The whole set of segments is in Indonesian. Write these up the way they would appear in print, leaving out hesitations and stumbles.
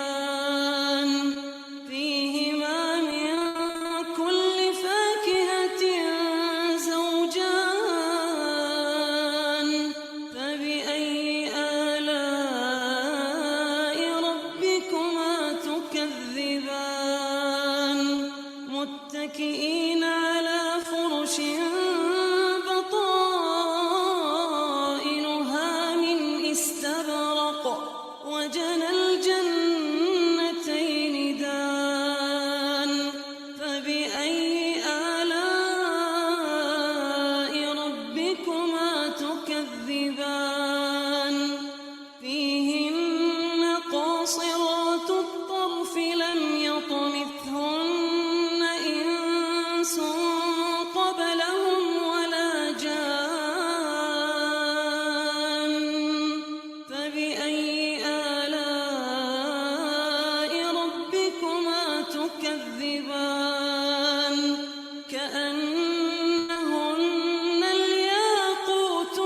تكذبان فيهما من كل فاكهة زوجان فبأي آلاء ربكما تكذبان متكئين على فرش بطائنها من استبرق وجنى الجنتين دان فبأي آلاء ربكما تكذبان فيهن قاصرات الطرف لم يطمثهن إنس قبلهم ولا جان فبأي آلاء ربكما تكذبان كأنهن الياقوت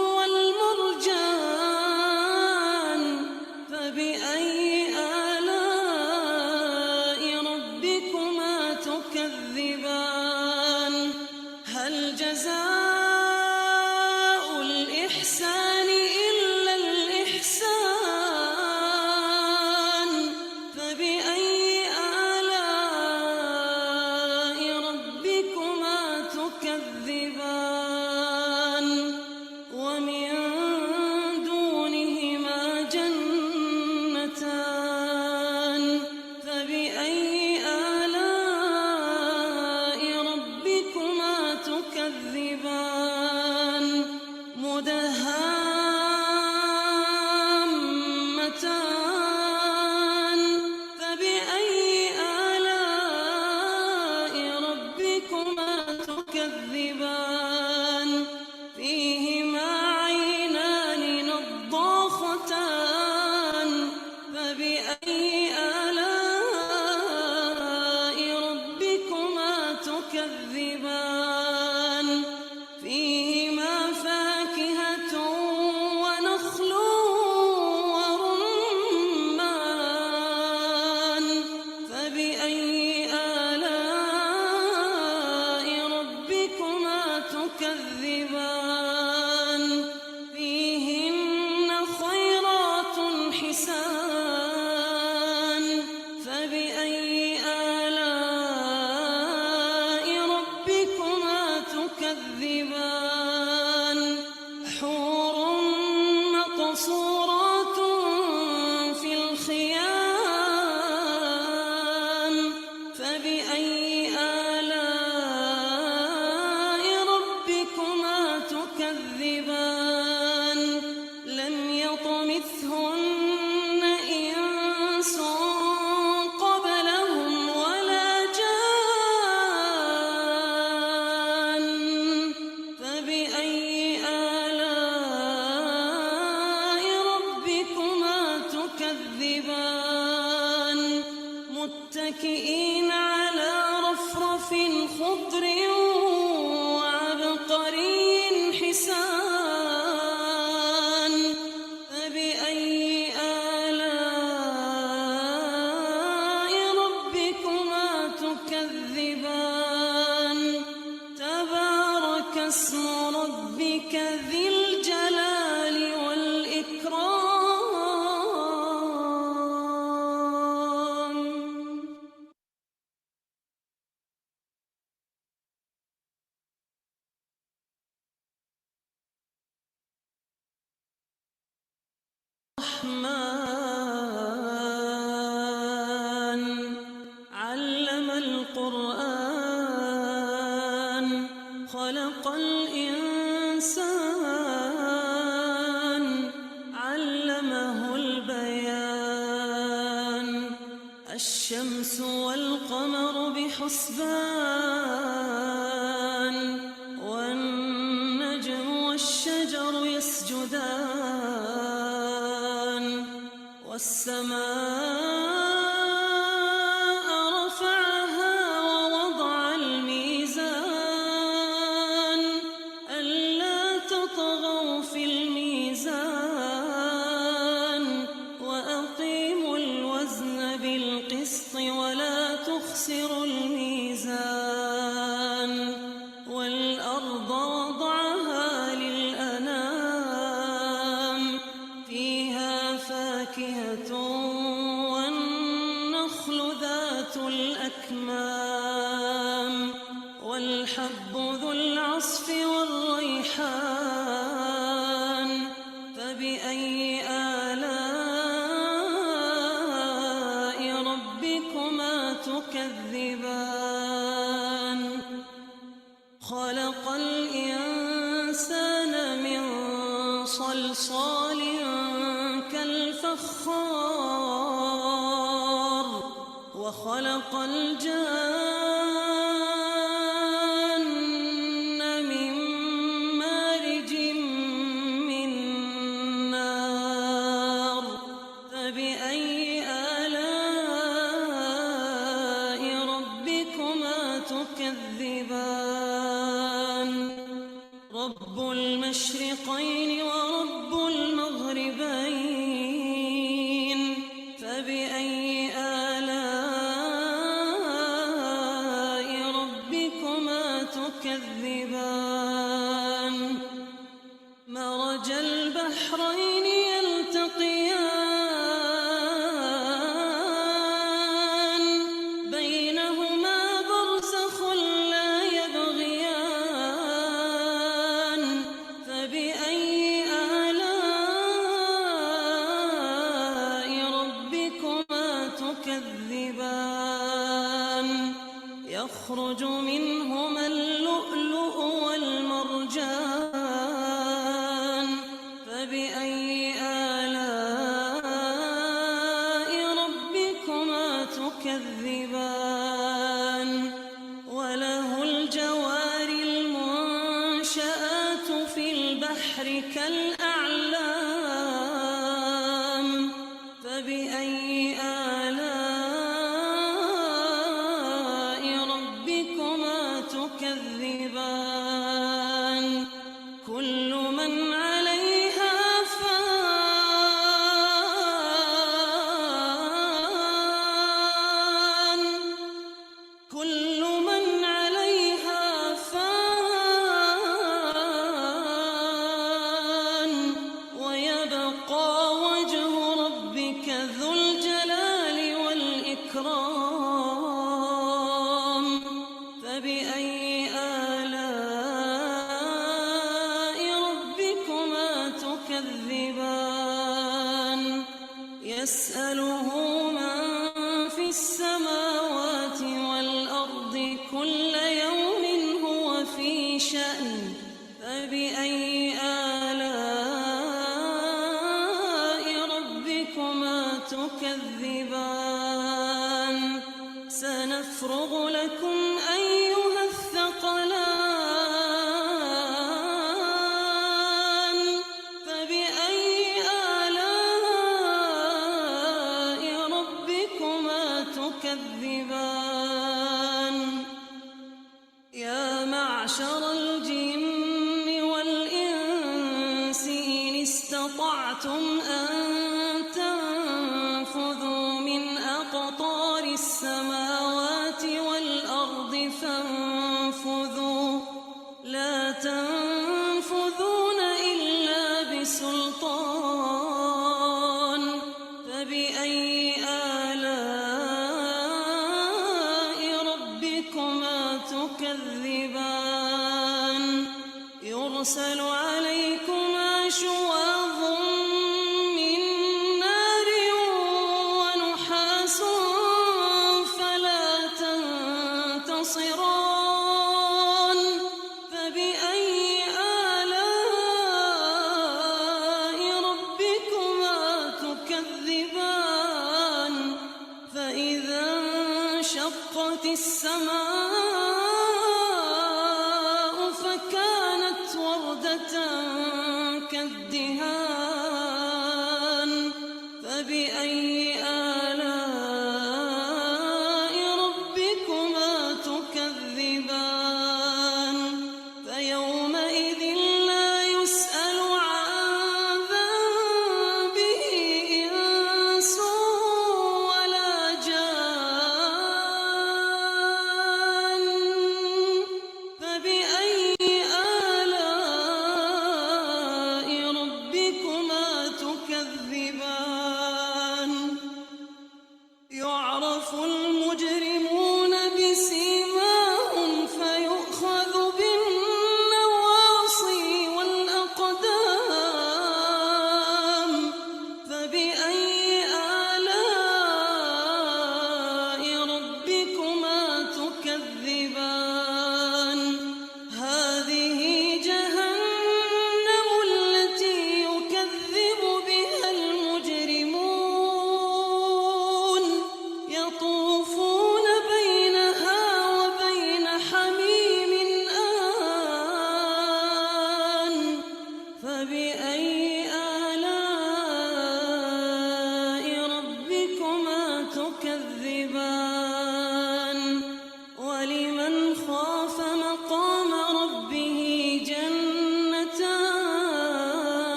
والمرجان فبأي آلاء ربكما تكذبان هل جزاء الإحسان إلا الإحسان فبأي آلاء ربكما تكذبان ومن دونهما جنتان فبأي آلاء ربكما تكذبان مدهامتان فبأي آلاء ربكما تكذبان فيهما عينان نضاختان فبأي آلاء ربكما تكذبان فيهما فاكهة ونخل ورمان فبأي آلاء ربكما تكذبان فيهن خيرات حسان فبأي آلاء ربكما تكذبان حور مقصورات في الخيام فبأي آلاء ربكما تكذبان لم يطمثهن إنس قبلهم ولا جان فبأي آلاء ربكما تكذبان متكئين على رفرف خضر وعبقري حسان فبأي آلاء ربكما تكذبان تبارك اسم ربك ذي الجلال والإكرام الرحمن علم القرآن خلق الإنسان علمه البيان الشمس والقمر بحسبان والنجم والشجر يسجدان والسماء رفعها ووضع الميزان ألا تطغوا في الميزان وأقيموا تخسر الميزان والأرض وضعها للأنام فيها فاكهة والنخل ذات الأكمام والحب ذو العصف والريحان فبأي آلاء ربكما تكذبان خلق الإنسان من صلصال كالفخار وخلق الجان من مارج من نار فبأي آلاء ربكما تكذبان رب المشرقين ورب المغربين فبأي آلاء ربكما تكذبان مرج البحرين يلتقيان بينهما برزخ لا يبغيان فبأي آلاء ربكما تكذبان يخرج منهما اللؤلؤ والمرجان فبأي آلاء ربكما تكذبان وله الجوار المنشآت في البحر كالأعلام فبأي آلاء ربكما تكذبان كل من عليها فان كل من عليها فان ويبقى وجه ربك ذو الجلال والإكرام فبأي آلاء ربكما تكذبان يسأله من في السماوات والأرض كل يوم هو في شأن فبأي آلاء ربكما تكذبان سنفرغ لكم أيها الثقلان فبأي آلاء ربكما تكذبان يا معشر الجن والإنس إن استطعتم أن تنفذوا من أقطار السماوات والأرض فانفذوا لا تنفذون إلا بسلطان فبأي آلاء ربكما تكذبان يرسل عليكما شواظ من نار ونحاس فلا تنتصران فبأي آلاء ربكما تكذبان فإذا انشقت السماء فكانت وردة كالدهان فبأي آلاء ربكما تكذبان فيومئذ لا يسأل عن ذنبه إنس ولا جان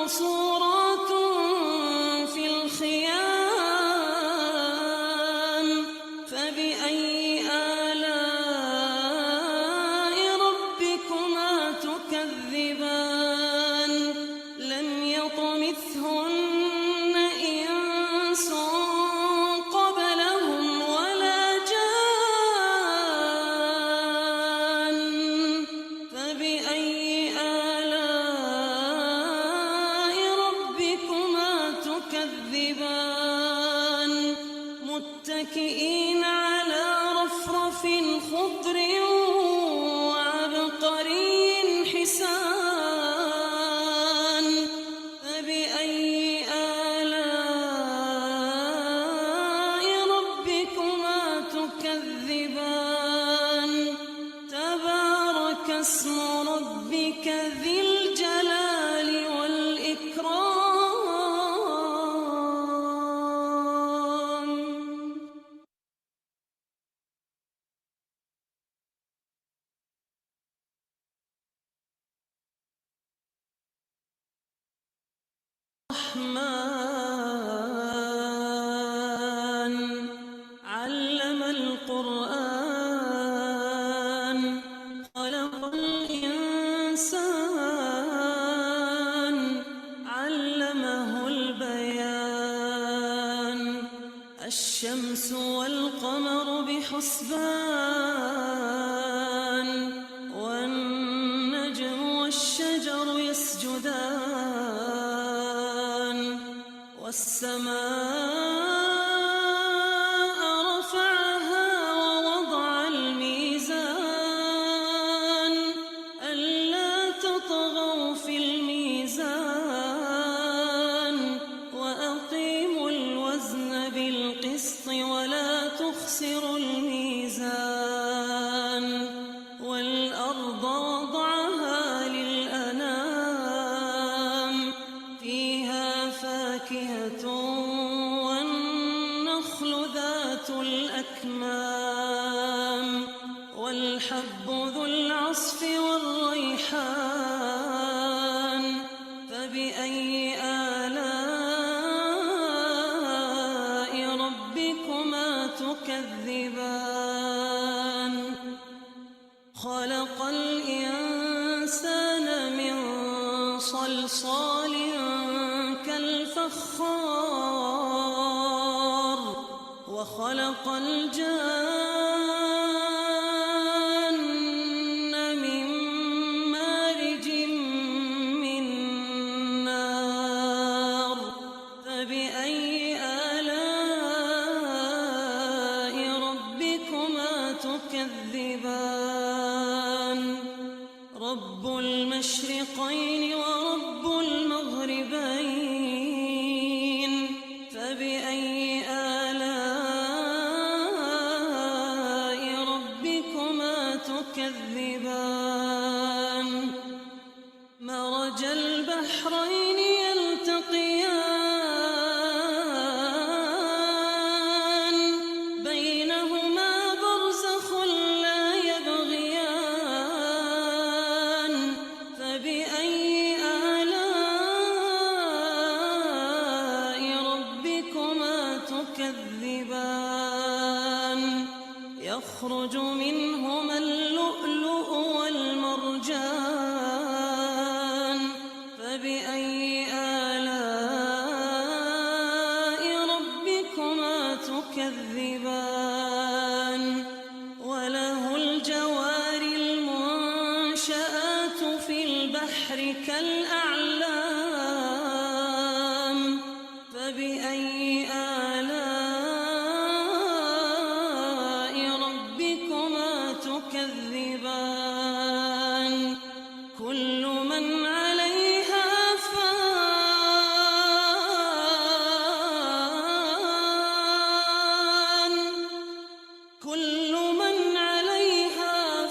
مقصورات في الخيام فبأي آلاء ربكما تكذبان لم يطمثهن إنس قبلهم ولا جان فبأي آلاء ربكما تكذبان متكئين على رفرف خضر وعبقري حسان فبأي آلاء ربكما تكذبان تبارك اسم ربك ذي الجلال والإكرام. الرحمن علم القرآن خلق الإنسان علمه البيان الشمس والقمر بحسبان والنجم والشجر يسجدان والسماء رفعها ووضع الميزان ألا تطغوا في الميزان وأقيموا الوزن بالقسط ولا تخسروا الميزان والأرض وضعها للأنام فيها فاكهة والنخل ذات الأكمام والحب ذو العصف والريحان فبأي آلاء ربكما تكذبان خلق الإنسان من صلصال كالفخار وخلق الجان من مارج من نار فبأي آلاء ربكما تكذبان رب المشرقين ورب المغربين فبأي آلاء ربكما تكذبان مرج البحرين يلتقيان بينهما برزخ لا يبغيان فبأي آلاء ربكما تكذبان يخرج منهما اللؤلؤ والمرجان فبأي آلاء ربكما تكذبان وله الجوار المنشآت في البحر كالأعلام فبأي آلاء ربكما تكذبان كل من عليها فان كل من عليها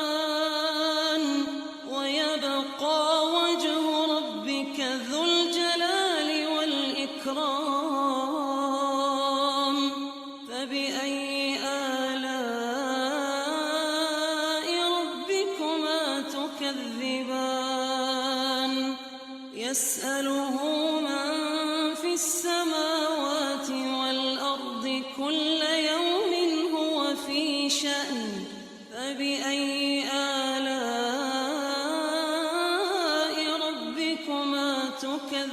فان ويبقى وجه ربك ذو الجلال والإكرام فبأي آلاء ربكما تكذبان يسأله من في السماوات والأرض كل يوم هو في شأن فبأي آلاء ربكما تكذبان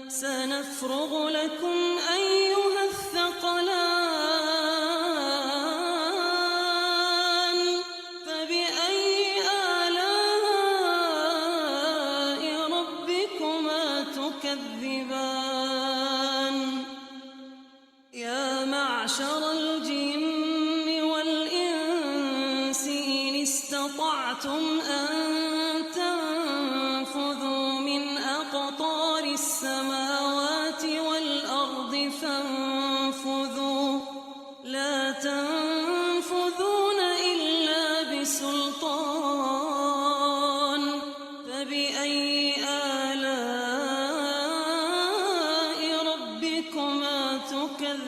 سنفرغ لكم أيها الثقلان فبأي آلاء ربكما تكذبان يا معشر الجن والإنس إن استطعتم أن تنفذوا من أقطار السماوات والأرض فانفذوا لا تنفذون إلا بسلطان فبأي آلاء ربكما تكذبان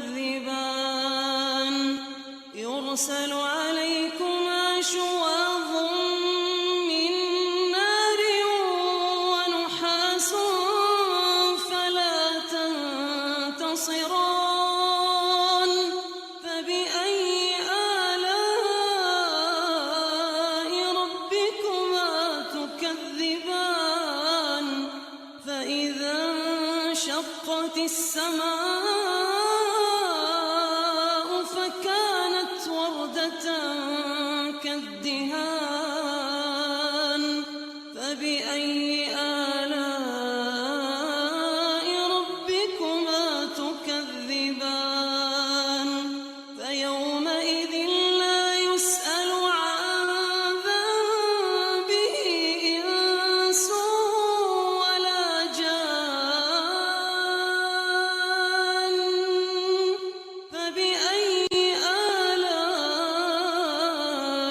يرسل عليكما شواظ من نار ونحاس فلا تنتصران فبأي آلاء ربكما تكذبان فإذا انشقت السماء فكانت وردة كالدهان فبأي آلاء ربكما تكذبان فيومئذ لا يسأل عن ذنبه إنس ولا جان فبأي آلاء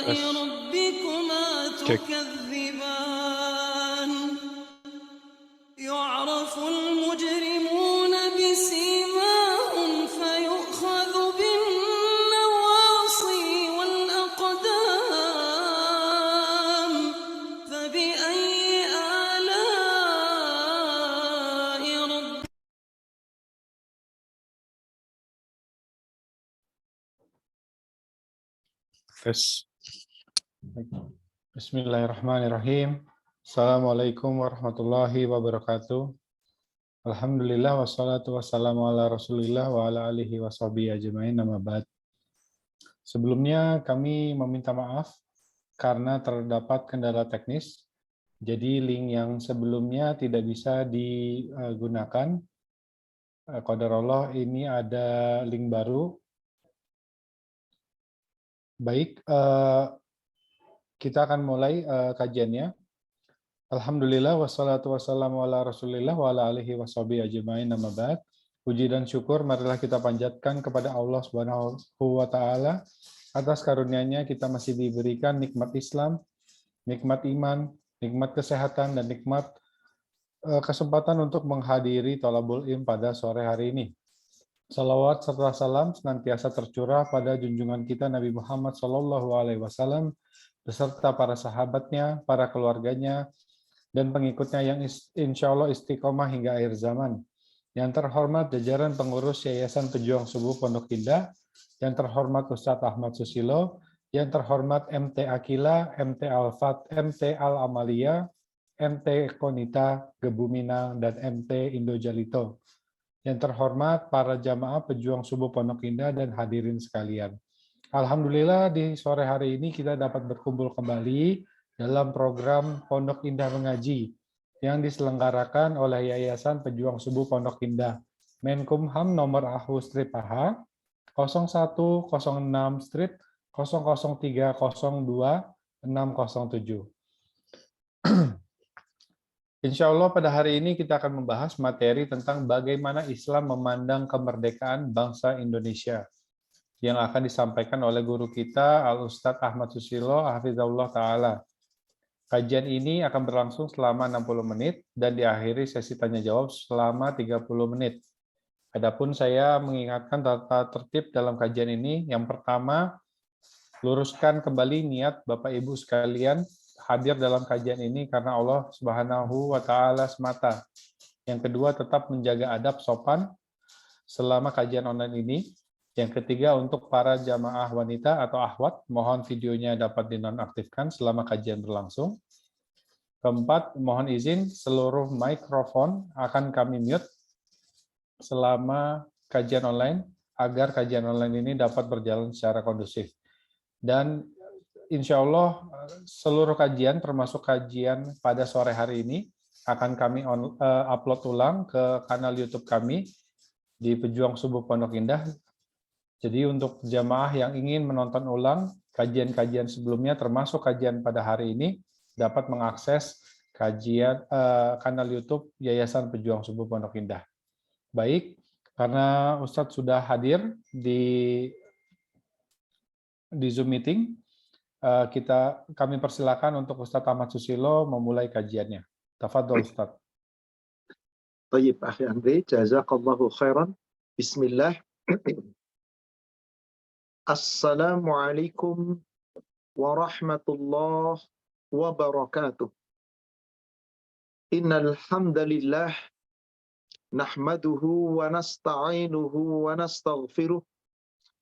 Yes. ربكما Check. تكذبان يعرف المجرمون بسيماهم فيؤخذ بالنواصي والأقدام فبأي آلاء ربكما Tes. Bismillahirrahmanirrahim. Assalamualaikum warahmatullahi wabarakatuh. Alhamdulillah wassalatu wassalamu ala Rasulillah wa ala alihi washabihi ajmain amma ba'd. Sebelumnya kami meminta maaf karena terdapat kendala teknis. Jadi link yang sebelumnya tidak bisa digunakan. Qadarullah ini ada link baru. Baik, kita akan mulai kajiannya. Alhamdulillah wassalatu wassalamu ala Rasulillah wa ala alihi washabihi ajmain amma ba'd. Puji dan syukur marilah kita panjatkan kepada Allah Subhanahu wa taala atas karunia-Nya kita masih diberikan nikmat Islam, nikmat iman, nikmat kesehatan dan nikmat kesempatan untuk menghadiri Thalabul Ilm pada sore hari ini. Salawat serta salam senantiasa tercurah pada junjungan kita Nabi Muhammad SAW beserta para sahabatnya, para keluarganya, dan pengikutnya yang insya Allah istiqomah hingga akhir zaman. Yang terhormat jajaran pengurus Yayasan Pejuang Subuh Pondok Indah, yang terhormat Ustadz Ahmad Susilo, yang terhormat MT Akila, MT Alfat, MT Al-Amalia, MT Konita, Gebu Minang, dan MT Indo Jalito. Yang terhormat para jamaah pejuang subuh Pondok Indah dan hadirin sekalian. Alhamdulillah di sore hari ini kita dapat berkumpul kembali dalam program Pondok Indah Mengaji yang diselenggarakan oleh Yayasan Pejuang Subuh Pondok Indah. Menkumham nomor AHU strip AH 0106 strip 00302 607. Insya Allah pada hari ini kita akan membahas materi tentang bagaimana Islam memandang kemerdekaan bangsa Indonesia yang akan disampaikan oleh guru kita Al-Ustadz Ahmad Susilo Hafizahullah Ta'ala. Kajian ini akan berlangsung selama 60 menit dan diakhiri sesi tanya-jawab selama 30 menit. Adapun saya mengingatkan tata tertib dalam kajian ini. Yang pertama, luruskan kembali niat Bapak Ibu sekalian hadir dalam kajian ini karena Allah Subhanahu wa taala semata. Yang kedua, tetap menjaga adab sopan selama kajian online ini. Yang ketiga, untuk para jamaah wanita atau akhwat, mohon videonya dapat dinonaktifkan selama kajian berlangsung. Keempat, mohon izin seluruh mikrofon akan kami mute selama kajian online agar kajian online ini dapat berjalan secara kondusif. Dan insya Allah seluruh kajian termasuk kajian pada sore hari ini akan kami upload ulang ke kanal YouTube kami di Pejuang Subuh Pondok Indah. Jadi untuk jamaah yang ingin menonton ulang kajian-kajian sebelumnya termasuk kajian pada hari ini dapat mengakses kajian kanal YouTube Yayasan Pejuang Subuh Pondok Indah. Baik, karena Ustadz sudah hadir di Zoom meeting, kami persilakan untuk Ustadz Ahmad Susilo memulai kajiannya. Tafadhol Ustadz. Tayyib, Akhi Andre, jazakallahu khairan. Bismillah. Assalamualaikum warahmatullahi wabarakatuh. Innal hamdalillah nahmaduhu wa nasta'inuhu wa nastaghfiruh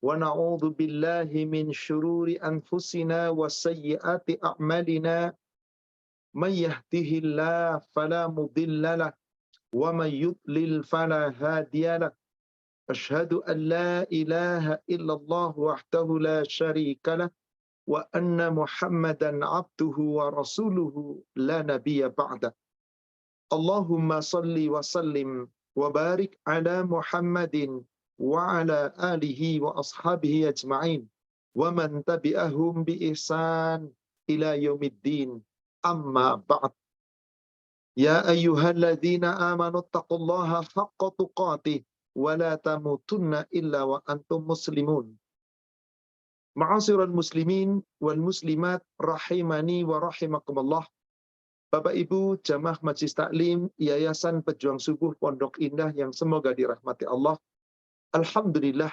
wa na'udzu billahi min syururi anfusina wa sayyiati a'malina. May yahdihillahu fala mudilla lahu wa may yudlil fala hadiya lahu. Asyhadu an la ilaha illallah wahdahu la syarika lah wa anna Muhammadan abduhu wa rasuluhu la nabiyya ba'da. Allahumma salli wa sallim wa barik ala Muhammadin wa ala alihi wa ashabihi ajma'in wa man tabi'ahum bi ihsan ila yaumiddin. Amma ba'd. Ya ayyuhalladzina amanu taqullaha haqqa tuqatih wa la tamutunna illa wa antum muslimun. Ma'asyiral muslimin wal muslimat rahimani wa rahimakumullah. Bapak Ibu jamaah Majelis Taklim Yayasan Pejuang Subuh Pondok Indah yang semoga dirahmati Allah. Alhamdulillah,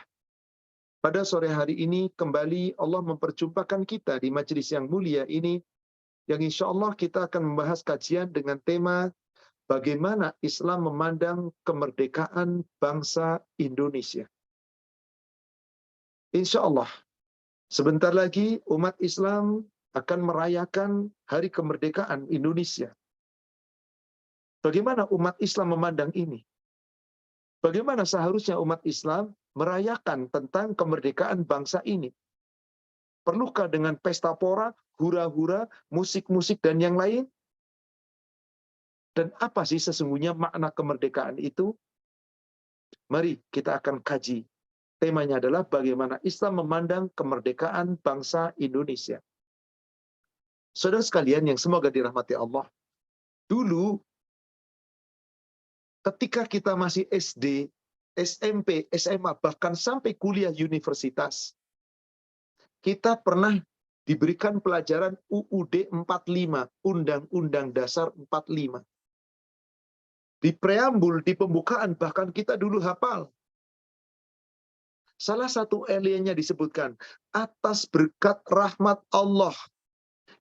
pada sore hari ini kembali Allah memperjumpakan kita di majelis yang mulia ini, yang insya Allah kita akan membahas kajian dengan tema bagaimana Islam memandang kemerdekaan bangsa Indonesia. Insya Allah, sebentar lagi umat Islam akan merayakan Hari Kemerdekaan Indonesia. Bagaimana umat Islam memandang ini? Bagaimana seharusnya umat Islam merayakan tentang kemerdekaan bangsa ini? Perlukah dengan pesta pora, hura-hura, musik-musik, dan yang lain? Dan apa sih sesungguhnya makna kemerdekaan itu? Mari kita akan kaji. Temanya adalah bagaimana Islam memandang kemerdekaan bangsa Indonesia. Saudara sekalian yang semoga dirahmati Allah, dulu ketika kita masih SD, SMP, SMA, bahkan sampai kuliah universitas, kita pernah diberikan pelajaran UUD 45, Undang-Undang Dasar 45. Di preambul, di pembukaan, bahkan kita dulu hafal. Salah satu elianya disebutkan, atas berkat rahmat Allah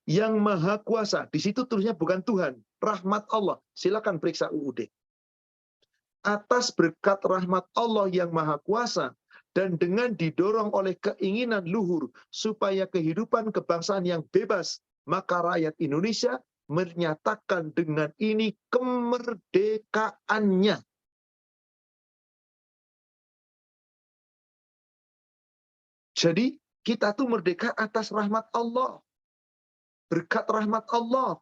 yang maha kuasa. Di situ tulisnya bukan Tuhan, rahmat Allah. Silakan periksa UUD. Atas berkat rahmat Allah yang maha kuasa, dan dengan didorong oleh keinginan luhur supaya kehidupan kebangsaan yang bebas, maka rakyat Indonesia menyatakan dengan ini kemerdekaannya. Jadi kita tuh merdeka atas rahmat Allah. Berkat rahmat Allah.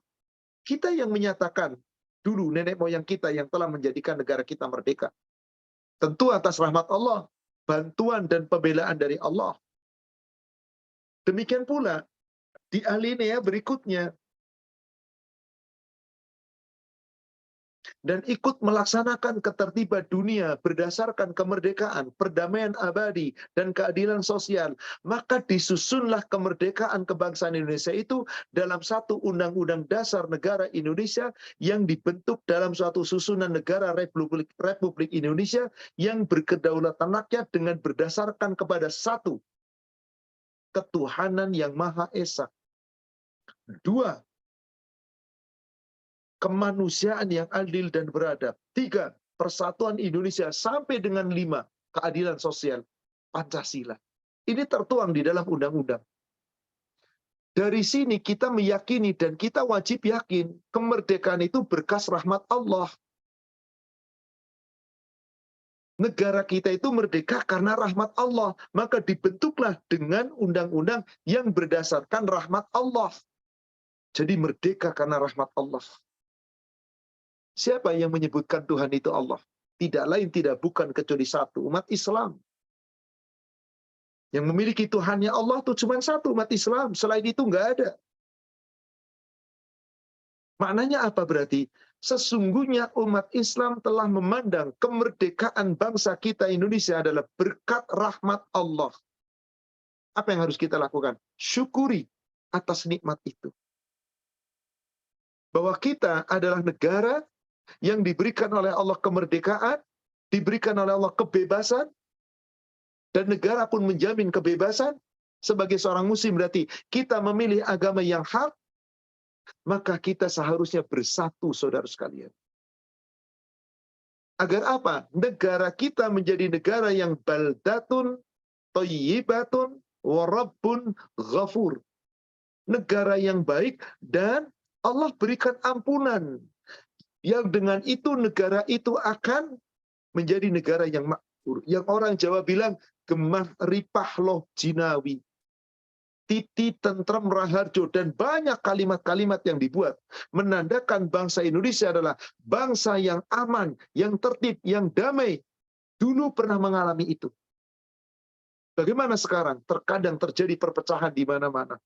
Kita yang menyatakan, dulu nenek moyang kita yang telah menjadikan negara kita merdeka. Tentu atas rahmat Allah, bantuan dan pembelaan dari Allah. Demikian pula, di alinea berikutnya, dan ikut melaksanakan ketertiban dunia berdasarkan kemerdekaan, perdamaian abadi, dan keadilan sosial, maka disusunlah kemerdekaan kebangsaan Indonesia itu dalam satu Undang-Undang Dasar Negara Indonesia yang dibentuk dalam suatu susunan negara Republik Indonesia yang berkedaulatan rakyat dengan berdasarkan kepada satu, ketuhanan yang Maha Esa. Dua, kemanusiaan yang adil dan beradab. 3, persatuan Indonesia. Sampai dengan 5, keadilan sosial. Pancasila. Ini tertuang di dalam undang-undang. Dari sini kita meyakini dan kita wajib yakin kemerdekaan itu berkas rahmat Allah. Negara kita itu merdeka karena rahmat Allah. Maka dibentuklah dengan undang-undang yang berdasarkan rahmat Allah. Jadi merdeka karena rahmat Allah. Siapa yang menyebutkan Tuhan itu Allah? Tidak lain tidak bukan kecuali satu, umat Islam. Yang memiliki Tuhannya Allah itu cuma satu, umat Islam. Selain itu nggak ada. Maknanya apa berarti? Sesungguhnya umat Islam telah memandang kemerdekaan bangsa kita Indonesia adalah berkat rahmat Allah. Apa yang harus kita lakukan? Syukuri atas nikmat itu. Bahwa kita adalah negara yang diberikan oleh Allah kemerdekaan, diberikan oleh Allah kebebasan, dan negara pun menjamin kebebasan. Sebagai seorang muslim berarti kita memilih agama yang hak, maka kita seharusnya bersatu, saudara sekalian. Agar apa? Negara kita menjadi negara yang baldatun, thayyibatun, wa rabbun ghafur. Negara yang baik dan Allah berikan ampunan. Yang dengan itu negara itu akan menjadi negara yang makmur. Yang orang Jawa bilang, gemah ripah loh jinawi. Titi tentrem raharjo, dan banyak kalimat-kalimat yang dibuat menandakan bangsa Indonesia adalah bangsa yang aman, yang tertib, yang damai. Dulu pernah mengalami itu. Bagaimana sekarang? Terkadang terjadi perpecahan di mana-mana.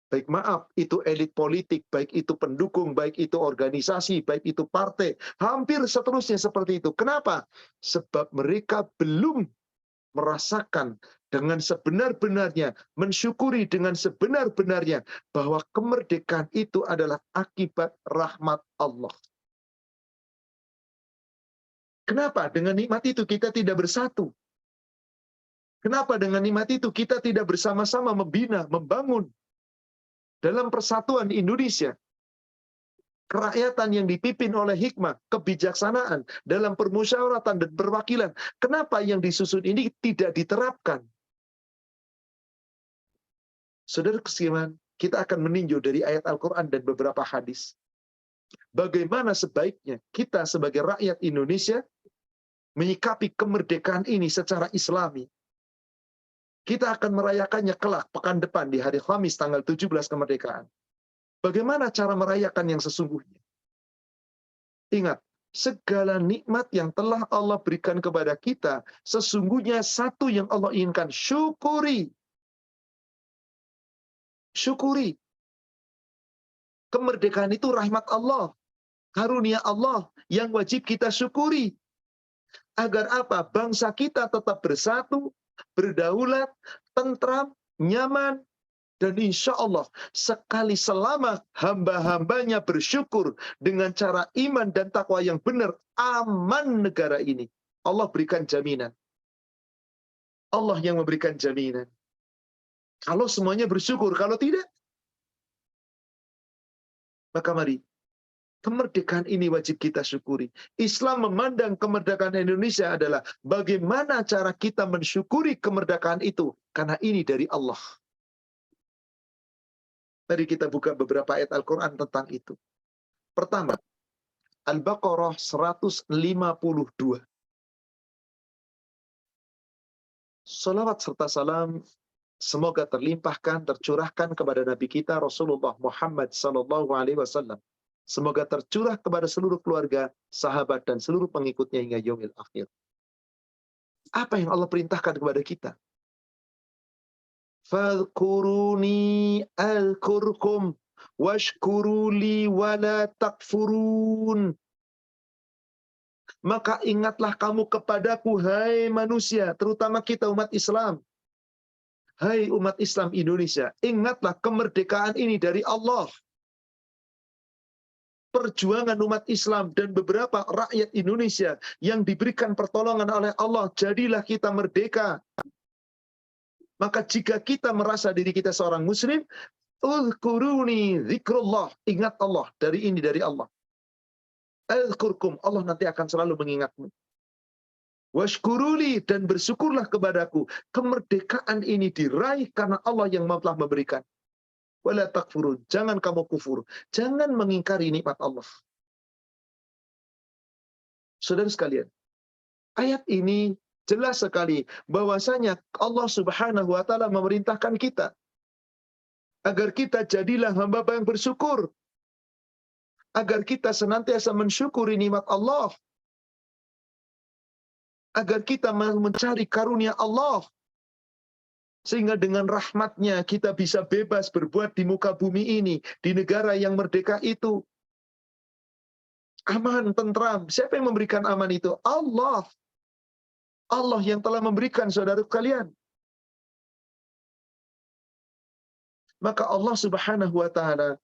Baik maaf, itu elit politik, baik itu pendukung, baik itu organisasi, baik itu partai. Hampir seterusnya seperti itu. Kenapa? Sebab mereka belum merasakan dengan sebenar-benarnya, mensyukuri dengan sebenar-benarnya bahwa kemerdekaan itu adalah akibat rahmat Allah. Kenapa? Dengan nikmat itu kita tidak bersatu. Kenapa dengan nikmat itu kita tidak bersama-sama membina, membangun dalam persatuan Indonesia? Kerakyatan yang dipimpin oleh hikmah, kebijaksanaan dalam permusyawaratan dan perwakilan. Kenapa yang disusun ini tidak diterapkan? Saudara sekalian, kita akan meninjau dari ayat Al-Quran dan beberapa hadis. Bagaimana sebaiknya kita sebagai rakyat Indonesia menyikapi kemerdekaan ini secara Islami. Kita akan merayakannya kelak pekan depan di hari Khamis tanggal 17 kemerdekaan. Bagaimana cara merayakan yang sesungguhnya? Ingat, segala nikmat yang telah Allah berikan kepada kita, sesungguhnya satu yang Allah inginkan, syukuri. Syukuri. Kemerdekaan itu rahmat Allah, karunia Allah yang wajib kita syukuri. Agar apa? Bangsa kita tetap bersatu, berdaulat, tentram, nyaman, dan insya Allah sekali selama hamba-hambanya bersyukur dengan cara iman dan takwa yang benar, aman negara ini. Allah berikan jaminan. Allah yang memberikan jaminan. Kalau semuanya bersyukur, kalau tidak, maka mari, kemerdekaan ini wajib kita syukuri. Islam memandang kemerdekaan Indonesia adalah bagaimana cara kita mensyukuri kemerdekaan itu, karena ini dari Allah. Mari kita buka beberapa ayat Al-Quran tentang itu. Pertama, Al-Baqarah 152. Salawat serta salam semoga terlimpahkan, tercurahkan kepada Nabi kita Rasulullah Muhammad SAW. Semoga tercurah kepada seluruh keluarga, sahabat, dan seluruh pengikutnya hingga yaumil akhir. Apa yang Allah perintahkan kepada kita? Fadhkuruni alkurkum washkuruli wala takfurun. Maka ingatlah kamu kepadaku, hai manusia, terutama kita umat Islam. Hai umat Islam Indonesia, ingatlah kemerdekaan ini dari Allah. Perjuangan umat Islam dan beberapa rakyat Indonesia yang diberikan pertolongan oleh Allah, jadilah kita merdeka. Maka jika kita merasa diri kita seorang muslim, uzkuruni zikrullah, ingat Allah, dari ini dari Allah. Azkurkum, Allah nanti akan selalu mengingatmu. Washkuruli, dan bersyukurlah kepadaku. Kemerdekaan ini diraih karena Allah yang telah memberikan. Wala takfurun, jangan kamu kufur. Jangan mengingkari nikmat Allah. Saudara sekalian, ayat ini jelas sekali bahwasanya Allah Subhanahu wa taala memerintahkan kita agar kita jadilah hamba yang bersyukur. Agar kita senantiasa mensyukuri nikmat Allah. Agar kita mencari karunia Allah. Sehingga dengan rahmatnya kita bisa bebas berbuat di muka bumi ini. Di negara yang merdeka itu. Aman, tentram. Siapa yang memberikan aman itu? Allah. Allah yang telah memberikan, saudara kalian. Maka Allah Subhanahu wa taala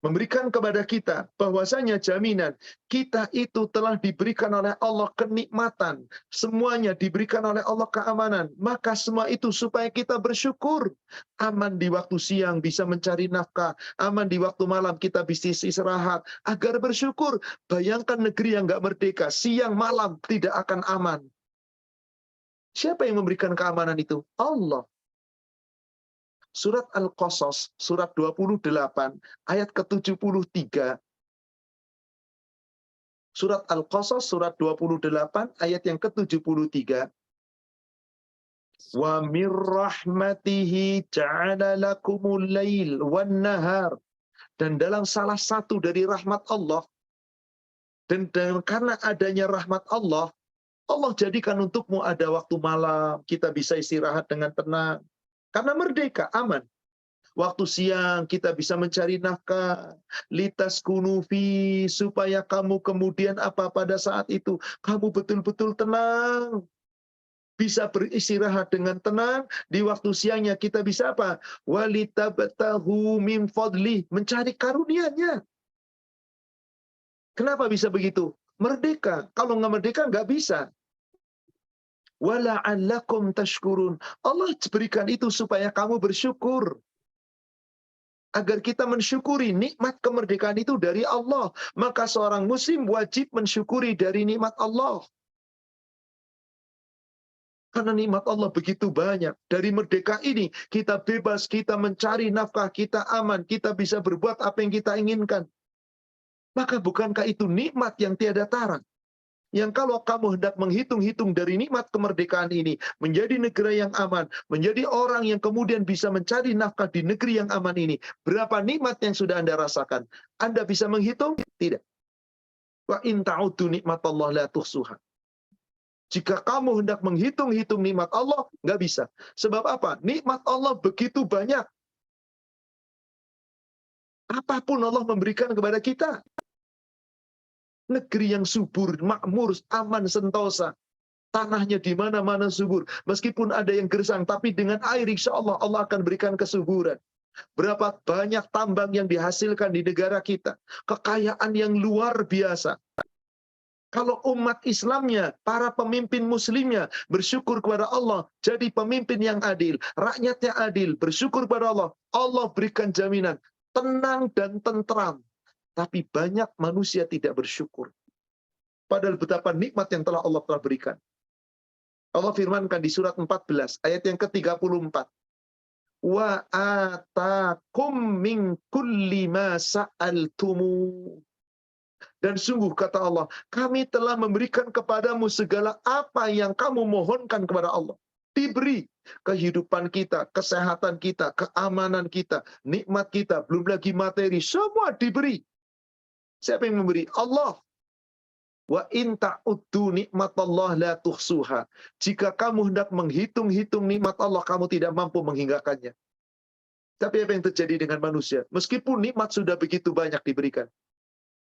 memberikan kepada kita bahwasanya jaminan kita itu telah diberikan oleh Allah kenikmatan, semuanya diberikan oleh Allah keamanan. Maka semua itu supaya kita bersyukur. Aman di waktu siang bisa mencari nafkah, aman di waktu malam kita bisa istirahat agar bersyukur. Bayangkan negeri yang nggak merdeka, siang malam tidak akan aman. Siapa yang memberikan keamanan itu? Allah. Surat Al-Qasas, surat 28, ayat ke-73. Surat Al-Qasas, surat 28, ayat yang ke-73. Wa mir rahmatihi ja'ala lakumul lail wan nahar. Dan dalam salah satu dari rahmat Allah, dan karena adanya rahmat Allah, Allah jadikan untukmu ada waktu malam, kita bisa istirahat dengan tenang. Karena merdeka, aman. Waktu siang kita bisa mencari nafkah. Litas kunufi, supaya kamu kemudian pada saat itu kamu betul-betul tenang. Bisa beristirahat dengan tenang. Di waktu siangnya kita bisa apa? Walitabtahu min fadli, mencari karunia-Nya. Kenapa bisa begitu? Merdeka. Kalau nggak merdeka nggak bisa. Wala'allakum tashkurun. Allah berikan itu supaya kamu bersyukur. Agar kita mensyukuri nikmat kemerdekaan itu dari Allah. Maka seorang muslim wajib mensyukuri dari nikmat Allah. Karena nikmat Allah begitu banyak. Dari merdeka ini kita bebas, kita mencari nafkah, kita aman, kita bisa berbuat apa yang kita inginkan. Maka bukankah itu nikmat yang tiada tara? Yang kalau kamu hendak menghitung-hitung dari nikmat kemerdekaan ini, menjadi negara yang aman, menjadi orang yang kemudian bisa mencari nafkah di negeri yang aman ini, berapa nikmat yang sudah Anda rasakan? Anda bisa menghitung? Tidak. Wa in ta'uddu nikmatallahi la tuhsuha. Jika kamu hendak menghitung-hitung nikmat Allah, nggak bisa. Sebab apa? Nikmat Allah begitu banyak. Apapun Allah memberikan kepada kita. Negeri yang subur, makmur, aman, sentosa. Tanahnya di mana-mana subur. Meskipun ada yang gersang, tapi dengan air insya Allah, Allah akan berikan kesuburan. Berapa banyak tambang yang dihasilkan di negara kita. Kekayaan yang luar biasa. Kalau umat Islamnya, para pemimpin muslimnya bersyukur kepada Allah, jadi pemimpin yang adil, rakyatnya adil, bersyukur kepada Allah, Allah berikan jaminan, tenang dan tentram. Tapi banyak manusia tidak bersyukur. Padahal betapa nikmat yang telah Allah telah berikan. Allah firmankan di surat 14, ayat yang ke-34. Wa atakum min kulli ma sa'altumu. Dan sungguh kata Allah, kami telah memberikan kepadamu segala apa yang kamu mohonkan kepada Allah. Diberi kehidupan kita, kesehatan kita, keamanan kita, nikmat kita, belum lagi materi, semua diberi. Siapa yang memberi? Allah. Wa in ta'uddu nikmatallah la tuhsuha. Jika kamu hendak menghitung-hitung nikmat Allah, kamu tidak mampu menghinggakannya. Tapi apa yang terjadi dengan manusia? Meskipun nikmat sudah begitu banyak diberikan.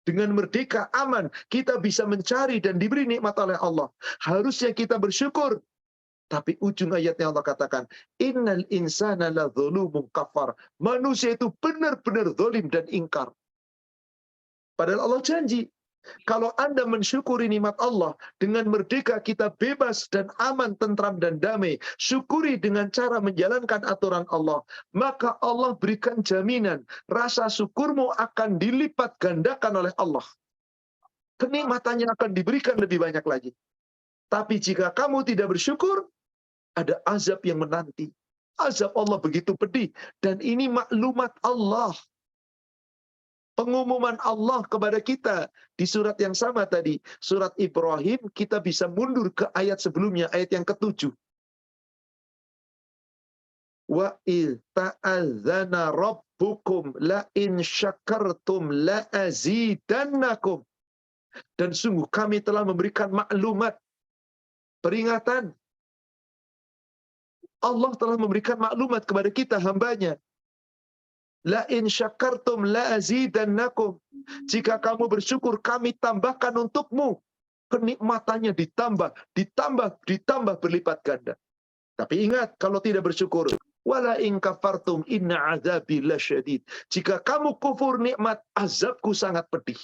Dengan merdeka, aman, kita bisa mencari dan diberi nikmat oleh Allah. Harusnya kita bersyukur. Tapi ujung ayatnya Allah katakan, innal insana la dzulumun kafar. Manusia itu benar-benar zalim dan ingkar. Padahal Allah janji, kalau Anda mensyukuri nikmat Allah, dengan merdeka kita bebas dan aman, tentram dan damai. Syukuri dengan cara menjalankan aturan Allah. Maka Allah berikan jaminan, rasa syukurmu akan dilipat gandakan oleh Allah. kenikmatannya akan diberikan lebih banyak lagi. Tapi jika kamu tidak bersyukur, ada azab yang menanti. Azab Allah begitu pedih. Dan ini maklumat Allah. Pengumuman Allah kepada kita di surat yang sama tadi. Surat Ibrahim, kita bisa mundur ke ayat sebelumnya, ayat yang ke-7. Wa il ta'adzana rabbukum la in syakartum la azidannakum. Dan sungguh kami telah memberikan maklumat, peringatan. Allah telah memberikan maklumat kepada kita hambanya. La in syakartum la azidannakum. Jika kamu bersyukur, kami tambahkan untukmu. Kenikmatannya ditambah berlipat ganda. Tapi ingat, kalau tidak bersyukur, wala in kafartum inna azabi lasyadid. Jika kamu kufur nikmat, azabku sangat pedih.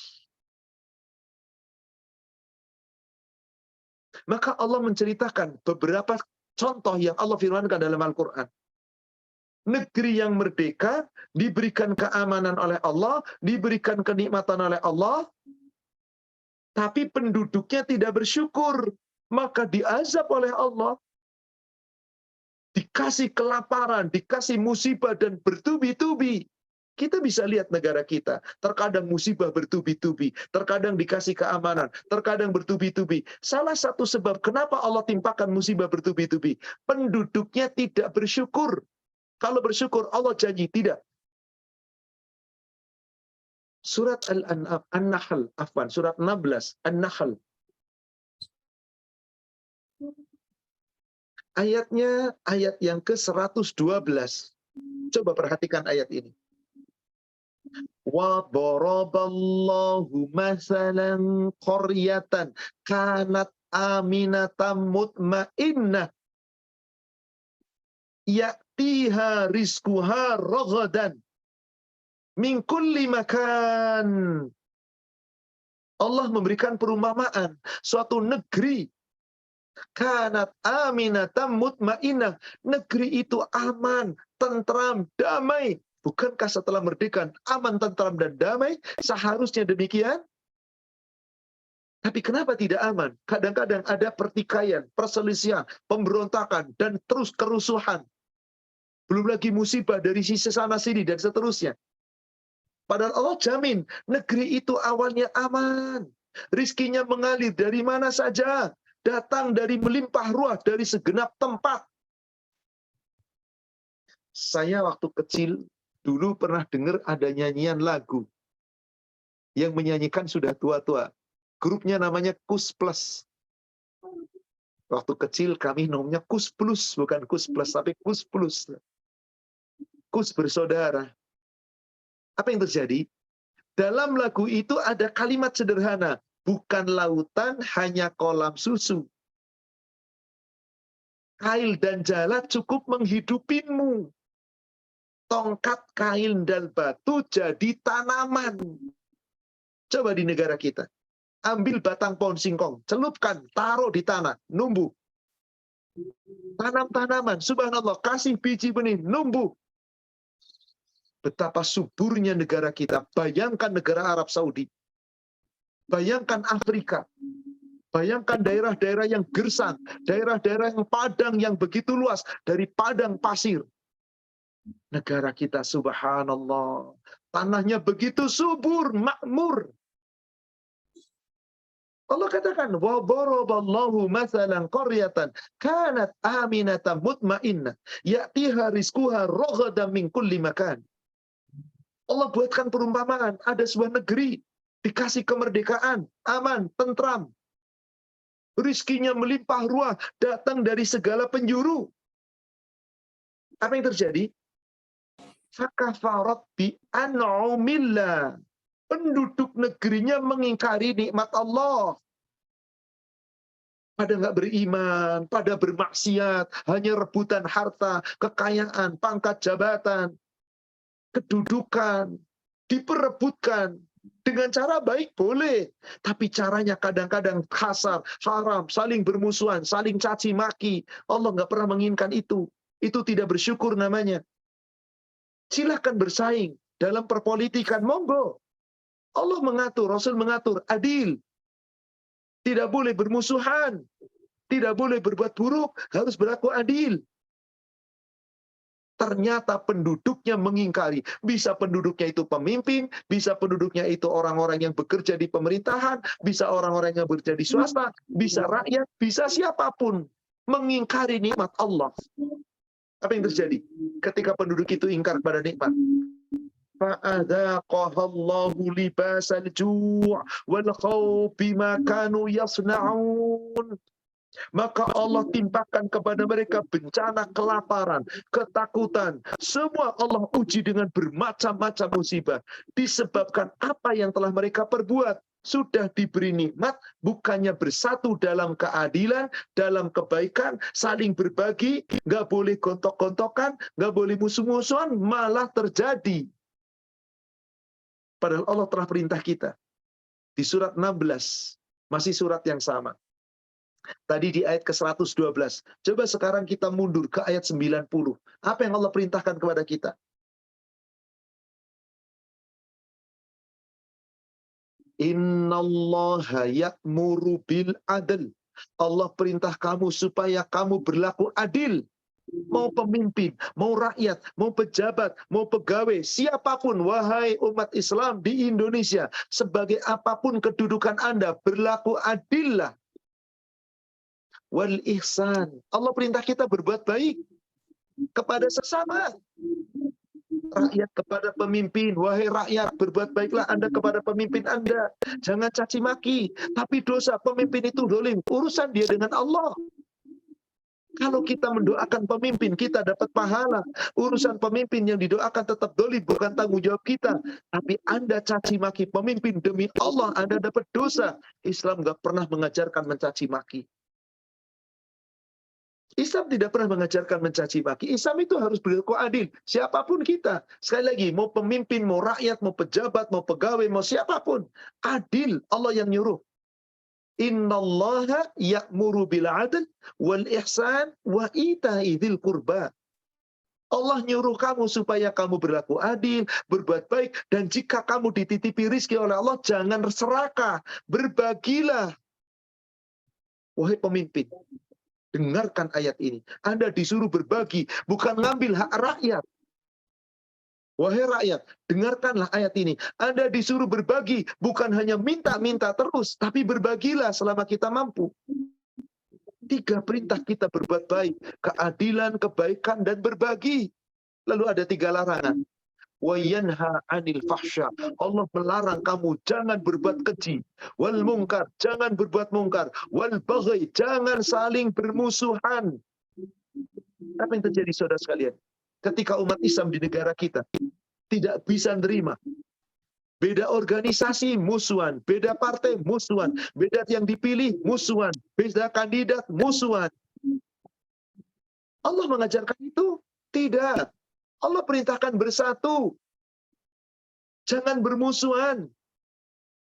Maka Allah menceritakan beberapa contoh yang Allah firmankan dalam Al-Quran. Negeri yang merdeka, diberikan keamanan oleh Allah, diberikan kenikmatan oleh Allah, tapi penduduknya tidak bersyukur, maka diazab oleh Allah. Dikasih kelaparan, dikasih musibah dan bertubi-tubi. Kita bisa lihat negara kita, terkadang musibah bertubi-tubi, terkadang dikasih keamanan, terkadang bertubi-tubi. Salah satu sebab kenapa Allah timpakan musibah bertubi-tubi, penduduknya tidak bersyukur. Kalau bersyukur, Allah janji tidak. Surat An-Nahl, surat 16, An-Nahl. Ayatnya, ayat yang ke-112. Coba perhatikan ayat ini. Wa daraballahu masalan qaryatan kanat aminatan mutmainnah ya'tiha rizquha ragadan min kulli makan. Allah memberikan perumpamaan suatu negeri kanat aminatan mutmainnah, negeri itu aman, tentram, damai. Bukankah setelah merdeka aman, tentram, dan damai? Seharusnya demikian. Tapi kenapa tidak aman? Kadang-kadang ada pertikaian, perselisihan, pemberontakan, dan terus kerusuhan. Belum lagi musibah dari sisi sana sini dan seterusnya. Padahal Allah jamin negeri itu awalnya aman. Rizkinya mengalir dari mana saja. Datang dari melimpah ruah dari segenap tempat. Saya waktu kecil dulu pernah dengar ada nyanyian lagu yang menyanyikan sudah tua-tua. Grupnya namanya Kus Plus. Waktu kecil kami namanya Kus Plus, bukan Kus Plus, tapi Kus Plus. Kus bersaudara. Apa yang terjadi? Dalam lagu itu ada kalimat sederhana. Bukan lautan, hanya kolam susu. Kail dan jala cukup menghidupimu. Tongkat, kail, dan batu jadi tanaman. Coba di negara kita. Ambil batang pohon singkong, celupkan, taruh di tanah, numbuh. Tanam tanaman, subhanallah, kasih biji benih, numbuh. Betapa suburnya negara kita. Bayangkan negara Arab Saudi. Bayangkan Afrika. Bayangkan daerah-daerah yang gersang, daerah-daerah yang padang yang begitu luas, dari padang pasir. Negara kita, subhanallah, tanahnya begitu subur, makmur. Allah katakan, wa daraballahu mathalan qaryatan kanat aminatan mutmainnah ya'tiha rizquha ragadan min kulli makan. Allah buatkan perumpamaan, ada sebuah negeri dikasih kemerdekaan, aman, tentram. Rizkinya melimpah ruah, datang dari segala penjuru. Apa yang terjadi? Fakafarat bi an'umillah. Penduduk negerinya mengingkari nikmat Allah. Pada nggak beriman, pada bermaksiat, hanya rebutan harta, kekayaan, pangkat jabatan, kedudukan, diperebutkan. Dengan cara baik boleh, tapi caranya kadang-kadang kasar, haram, saling bermusuhan, saling caci maki. Allah nggak pernah menginginkan itu. Itu tidak bersyukur namanya. Silahkan bersaing dalam perpolitikan, monggo. Allah mengatur, Rasul mengatur, adil. Tidak boleh bermusuhan. Tidak boleh berbuat buruk. Harus berlaku adil. Ternyata penduduknya mengingkari. Bisa penduduknya itu pemimpin, bisa penduduknya itu orang-orang yang bekerja di pemerintahan, bisa orang-orang yang bekerja di swasta, bisa rakyat, bisa siapapun mengingkari nikmat Allah. Apa yang terjadi ketika penduduk itu ingkar pada nikmat? فَأَذَاقَهَا اللَّهُ لِبَاسَ الْجُوعِ وَالْخَوْفِ بِمَا كَانُوا يَصْنَعُونَ. Maka Allah timpakan kepada mereka bencana kelaparan, ketakutan. Semua Allah uji dengan bermacam-macam musibah. Disebabkan apa yang telah mereka perbuat. Sudah diberi nikmat, bukannya bersatu dalam keadilan, dalam kebaikan, saling berbagi, nggak boleh gontok-gontokan, nggak boleh musuh-musuhan, malah terjadi. Padahal Allah telah perintah kita. Di surat 16, masih surat yang sama. Tadi di ayat ke-112. Coba sekarang kita mundur ke ayat 90. Apa yang Allah perintahkan kepada kita? Innallaha ya'muru bil adl. Allah perintah kamu supaya kamu berlaku adil. Mau pemimpin, mau rakyat, mau pejabat, mau pegawai, siapapun, wahai umat Islam di Indonesia, sebagai apapun kedudukan Anda, berlaku adillah. Wal ihsan. Allah perintah kita berbuat baik kepada sesama. Rakyat kepada pemimpin. Wahai rakyat, berbuat baiklah Anda kepada pemimpin Anda. Jangan caci maki. Tapi dosa pemimpin itu dolim. Urusan dia dengan Allah. Kalau kita mendoakan pemimpin, kita dapat pahala. Urusan pemimpin yang didoakan tetap dolim, bukan tanggung jawab kita. Tapi Anda caci maki pemimpin, demi Allah Anda dapat dosa. Islam nggak pernah mengajarkan mencaci maki. Islam tidak pernah mengajarkan mencaci maki. Islam itu harus berlaku adil. Siapapun kita. Sekali lagi, mau pemimpin, mau rakyat, mau pejabat, mau pegawai, mau siapapun. Adil. Allah yang nyuruh. Innallaha ya'muru bil adl wal ihsan wa ita'i dzil qurba. Allah nyuruh kamu supaya kamu berlaku adil, berbuat baik, dan jika kamu dititipi rizki oleh Allah, jangan serakah, berbagilah. Wahai pemimpin, dengarkan ayat ini. Anda disuruh berbagi, bukan ngambil hak rakyat. Wahai rakyat, dengarkanlah ayat ini. Anda disuruh berbagi, bukan hanya minta-minta terus, tapi berbagilah selama kita mampu. 3 perintah kita berbuat baik, keadilan, kebaikan, dan berbagi. Lalu ada 3 larangan. Wa yanha 'anil fahsya. Allah melarang kamu jangan berbuat keji. Wal munkar, jangan berbuat mungkar. Wal baghi, jangan saling bermusuhan. Apa yang terjadi saudara sekalian? Ketika umat Islam di negara kita tidak bisa nerima beda organisasi musuhan, beda partai musuhan, beda yang dipilih musuhan, beda kandidat musuhan. Allah mengajarkan itu? Tidak. Allah perintahkan bersatu. Jangan bermusuhan.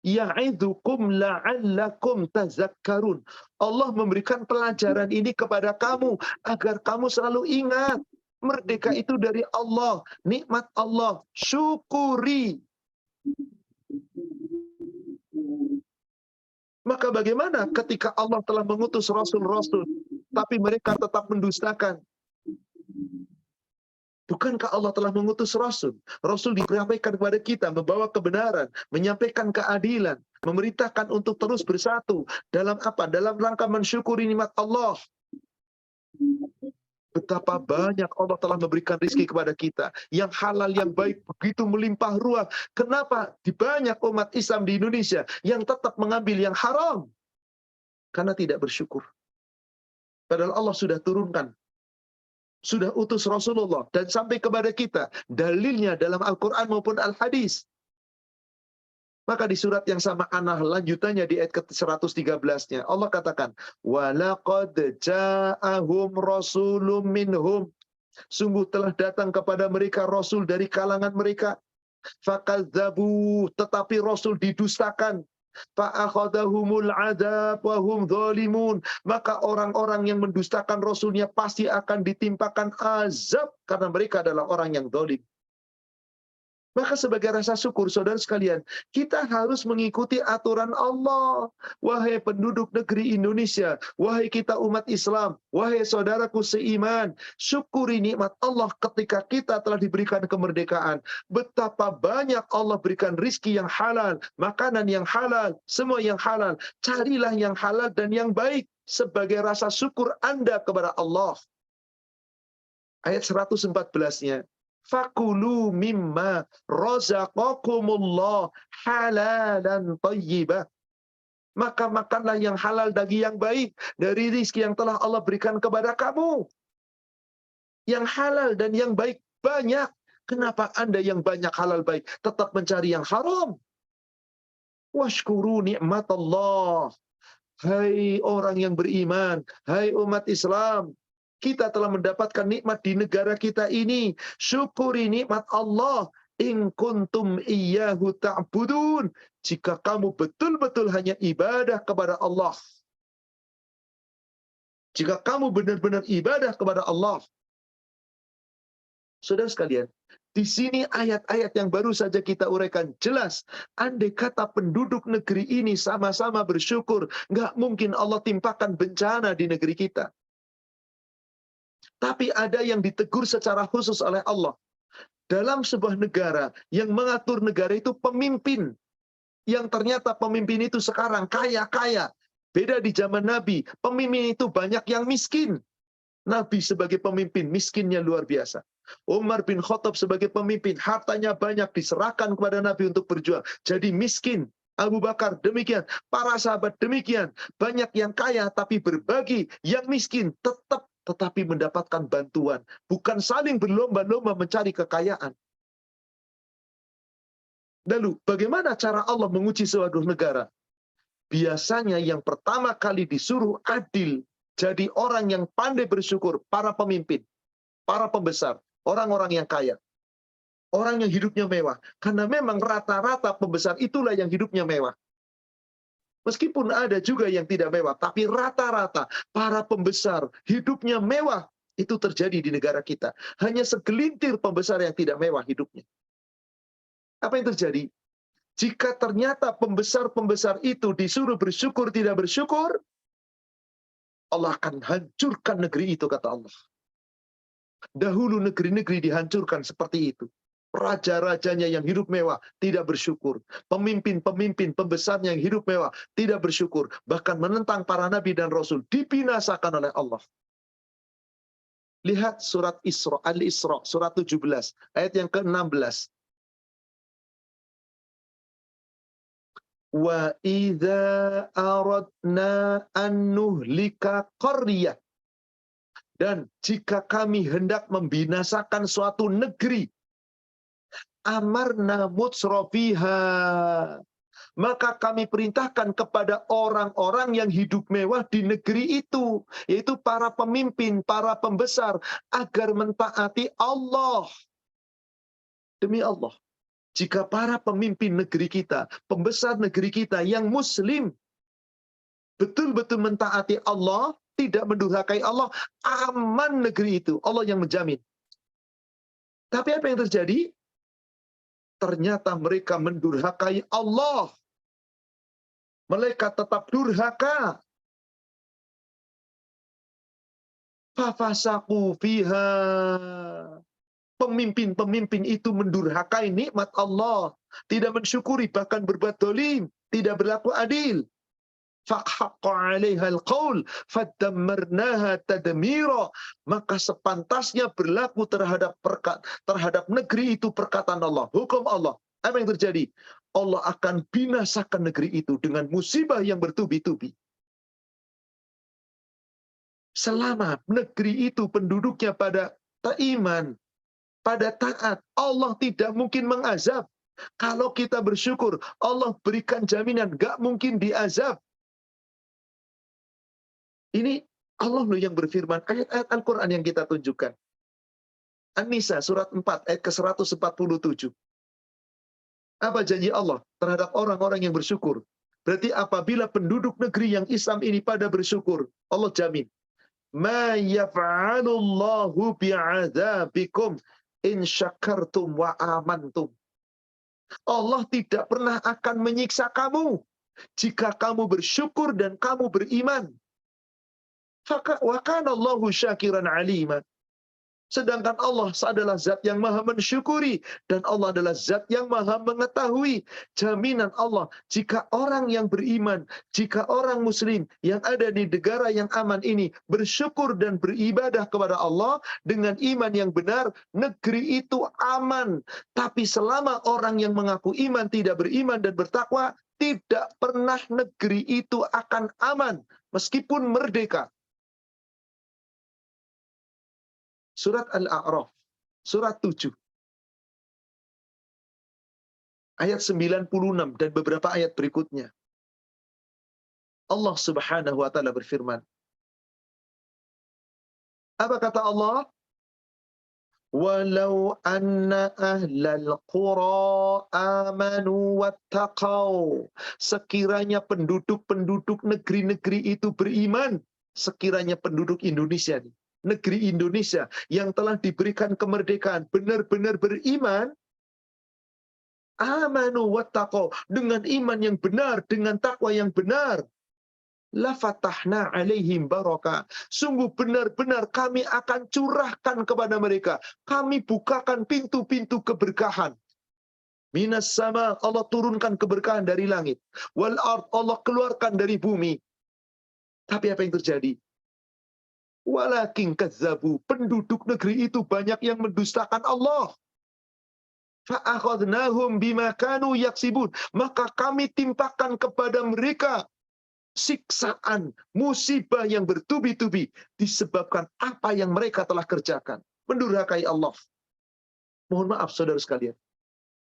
Ya'idzukum la'allakum tazakkarun. Allah memberikan pelajaran ini kepada kamu agar kamu selalu ingat. Merdeka itu dari Allah, nikmat Allah, syukuri. Maka bagaimana ketika Allah telah mengutus rasul-rasul, tapi mereka tetap mendustakan? Bukankah Allah telah mengutus rasul? Rasul disampaikan kepada kita, membawa kebenaran, menyampaikan keadilan, memerintahkan untuk terus bersatu. Dalam apa? Dalam rangka mensyukuri nikmat Allah. Betapa banyak Allah telah memberikan rizki kepada kita. Yang halal, yang baik, begitu melimpah ruah. Kenapa di banyak umat Islam di Indonesia yang tetap mengambil yang haram? Karena tidak bersyukur. Padahal Allah sudah turunkan, sudah utus Rasulullah, dan sampai kepada kita. Dalilnya dalam Al-Quran maupun Al-Hadis. Maka di surat yang sama, lanjutannya di ayat ke-113-nya, Allah katakan, وَلَقَدْ جَاءَهُمْ رَسُولٌ مِّنْهُمْ. Sungguh telah datang kepada mereka Rasul dari kalangan mereka. فَكَذَّبُوا. Tetapi Rasul didustakan. فَأَخَذَهُمُ الْعَذَابُ وَهُمْ ظَالِمُونَ. Maka orang-orang yang mendustakan Rasulnya pasti akan ditimpakan azab, karena mereka adalah orang yang zalim. Maka sebagai rasa syukur, saudara sekalian, kita harus mengikuti aturan Allah. Wahai penduduk negeri Indonesia, wahai kita umat Islam, wahai saudaraku seiman, syukuri nikmat Allah ketika kita telah diberikan kemerdekaan. Betapa banyak Allah berikan rizki yang halal, makanan yang halal, semua yang halal. Carilah yang halal dan yang baik sebagai rasa syukur Anda kepada Allah. Ayat 114-nya. Fakulu mimma razaqakumullah halalan thayyibah. Maka makanlah yang halal dari yang baik, dari rizki yang telah Allah berikan kepada kamu. Yang halal dan yang baik banyak. Kenapa Anda yang banyak halal baik tetap mencari yang haram? Washkuru ni'matallah. Hai orang yang beriman, hai umat Islam, kita telah mendapatkan nikmat di negara kita ini. Syukuri nikmat Allah. In kuntum iyyahu ta'budun. Jika kamu betul-betul hanya ibadah kepada Allah. Jika kamu benar-benar ibadah kepada Allah. Saudara sekalian, di sini ayat-ayat yang baru saja kita uraikan jelas. Andai kata penduduk negeri ini sama-sama bersyukur, nggak mungkin Allah timpakan bencana di negeri kita. Tapi ada yang ditegur secara khusus oleh Allah. Dalam sebuah negara, yang mengatur negara itu pemimpin. Yang ternyata pemimpin itu sekarang kaya-kaya. Beda di zaman Nabi, pemimpin itu banyak yang miskin. Nabi sebagai pemimpin, miskinnya luar biasa. Umar bin Khattab sebagai pemimpin, hartanya banyak diserahkan kepada Nabi untuk berjuang. Jadi miskin. Abu Bakar demikian, para sahabat demikian. Banyak yang kaya tapi berbagi, yang miskin tetapi mendapatkan bantuan. Bukan saling berlomba-lomba mencari kekayaan. Lalu, bagaimana cara Allah menguji suatu negara? Biasanya yang pertama kali disuruh adil, jadi orang yang pandai bersyukur, para pemimpin, para pembesar, orang-orang yang kaya. Orang yang hidupnya mewah. Karena memang rata-rata pembesar itulah yang hidupnya mewah. Meskipun ada juga yang tidak mewah, tapi rata-rata para pembesar hidupnya mewah. Itu terjadi di negara kita. Hanya segelintir pembesar yang tidak mewah hidupnya. Apa yang terjadi? Jika ternyata pembesar-pembesar itu disuruh bersyukur, tidak bersyukur, Allah akan hancurkan negeri itu, kata Allah. Dahulu negeri-negeri dihancurkan seperti itu. Raja-rajanya yang hidup mewah tidak bersyukur. Pemimpin-pemimpin pembesarnya yang hidup mewah tidak bersyukur. Bahkan menentang para nabi dan rasul. Dibinasakan oleh Allah. Lihat surat Isra, Al-Isra, surat 17, ayat yang ke-16. Wa idza aradna an nuhlika qaryah. Dan jika kami hendak membinasakan suatu negeri, amarna mutsrofiha, maka kami perintahkan kepada orang-orang yang hidup mewah di negeri itu, yaitu para pemimpin, para pembesar, agar mentaati Allah. Demi Allah, jika para pemimpin negeri kita, pembesar negeri kita yang muslim, betul-betul mentaati Allah, tidak mendurhakai Allah, aman negeri itu. Allah yang menjamin. Tapi apa yang terjadi? Ternyata mereka mendurhakai Allah. Mereka tetap durhaka. Fafasaku fiha. Pemimpin-pemimpin itu mendurhakai nikmat Allah. Tidak mensyukuri, bahkan berbuat dolim. Tidak berlaku adil. Fahaqqa 'alaihal qaul fadammarnaha tadmira. Maka sepantasnya berlaku terhadap negeri itu perkataan Allah, hukum Allah. Apa yang terjadi? Allah akan binasakan negeri itu dengan musibah yang bertubi-tubi. Selama negeri itu penduduknya pada iman, pada taat, Allah tidak mungkin mengazab. Kalau kita bersyukur, Allah berikan jaminan, gak mungkin diazab. Ini Allah loh yang berfirman, ayat-ayat Al-Quran yang kita tunjukkan. An-Nisa surat 4 ayat ke-147. Apa janji Allah terhadap orang-orang yang bersyukur? Berarti apabila penduduk negeri yang Islam ini pada bersyukur, Allah jamin. Ma yaf'alullahu bi'adzabikum in syakartum wa amantum. Allah tidak pernah akan menyiksa kamu jika kamu bersyukur dan kamu beriman. Wa kana Allahu syakiran alima. Sedangkan Allah adalah zat yang maha mensyukuri dan Allah adalah zat yang maha mengetahui. Jaminan Allah, jika orang yang beriman, jika orang muslim yang ada di negara yang aman ini bersyukur dan beribadah kepada Allah dengan iman yang benar, negeri itu aman. Tapi selama orang yang mengaku iman tidak beriman dan bertakwa, tidak pernah negeri itu akan aman meskipun merdeka. Surat Al-A'raf, surat 7, ayat 96 dan beberapa ayat berikutnya. Allah Subhanahu wa taala berfirman. Apa kata Allah? Walau anna ahlal qura amanu wattaqau. Sekiranya penduduk-penduduk negeri-negeri itu beriman, sekiranya penduduk Indonesia nih, negeri Indonesia yang telah diberikan kemerdekaan benar-benar beriman, amanu wattaqau, dengan iman yang benar, dengan takwa yang benar, la fatahna alaihim baraka. Sungguh benar-benar kami akan curahkan kepada mereka, kami bukakan pintu-pintu keberkahan. Minas sama, Allah turunkan keberkahan dari langit. Wal ard, Allah keluarkan dari bumi. Tapi apa yang terjadi? Walakin kazzabu, penduduk negeri itu banyak yang mendustakan Allah. Fa'akhadnahum bima kanu yaksibun, maka kami timpakan kepada mereka siksaan, musibah yang bertubi-tubi disebabkan apa yang mereka telah kerjakan, mendurhakai Allah. Mohon maaf saudara sekalian.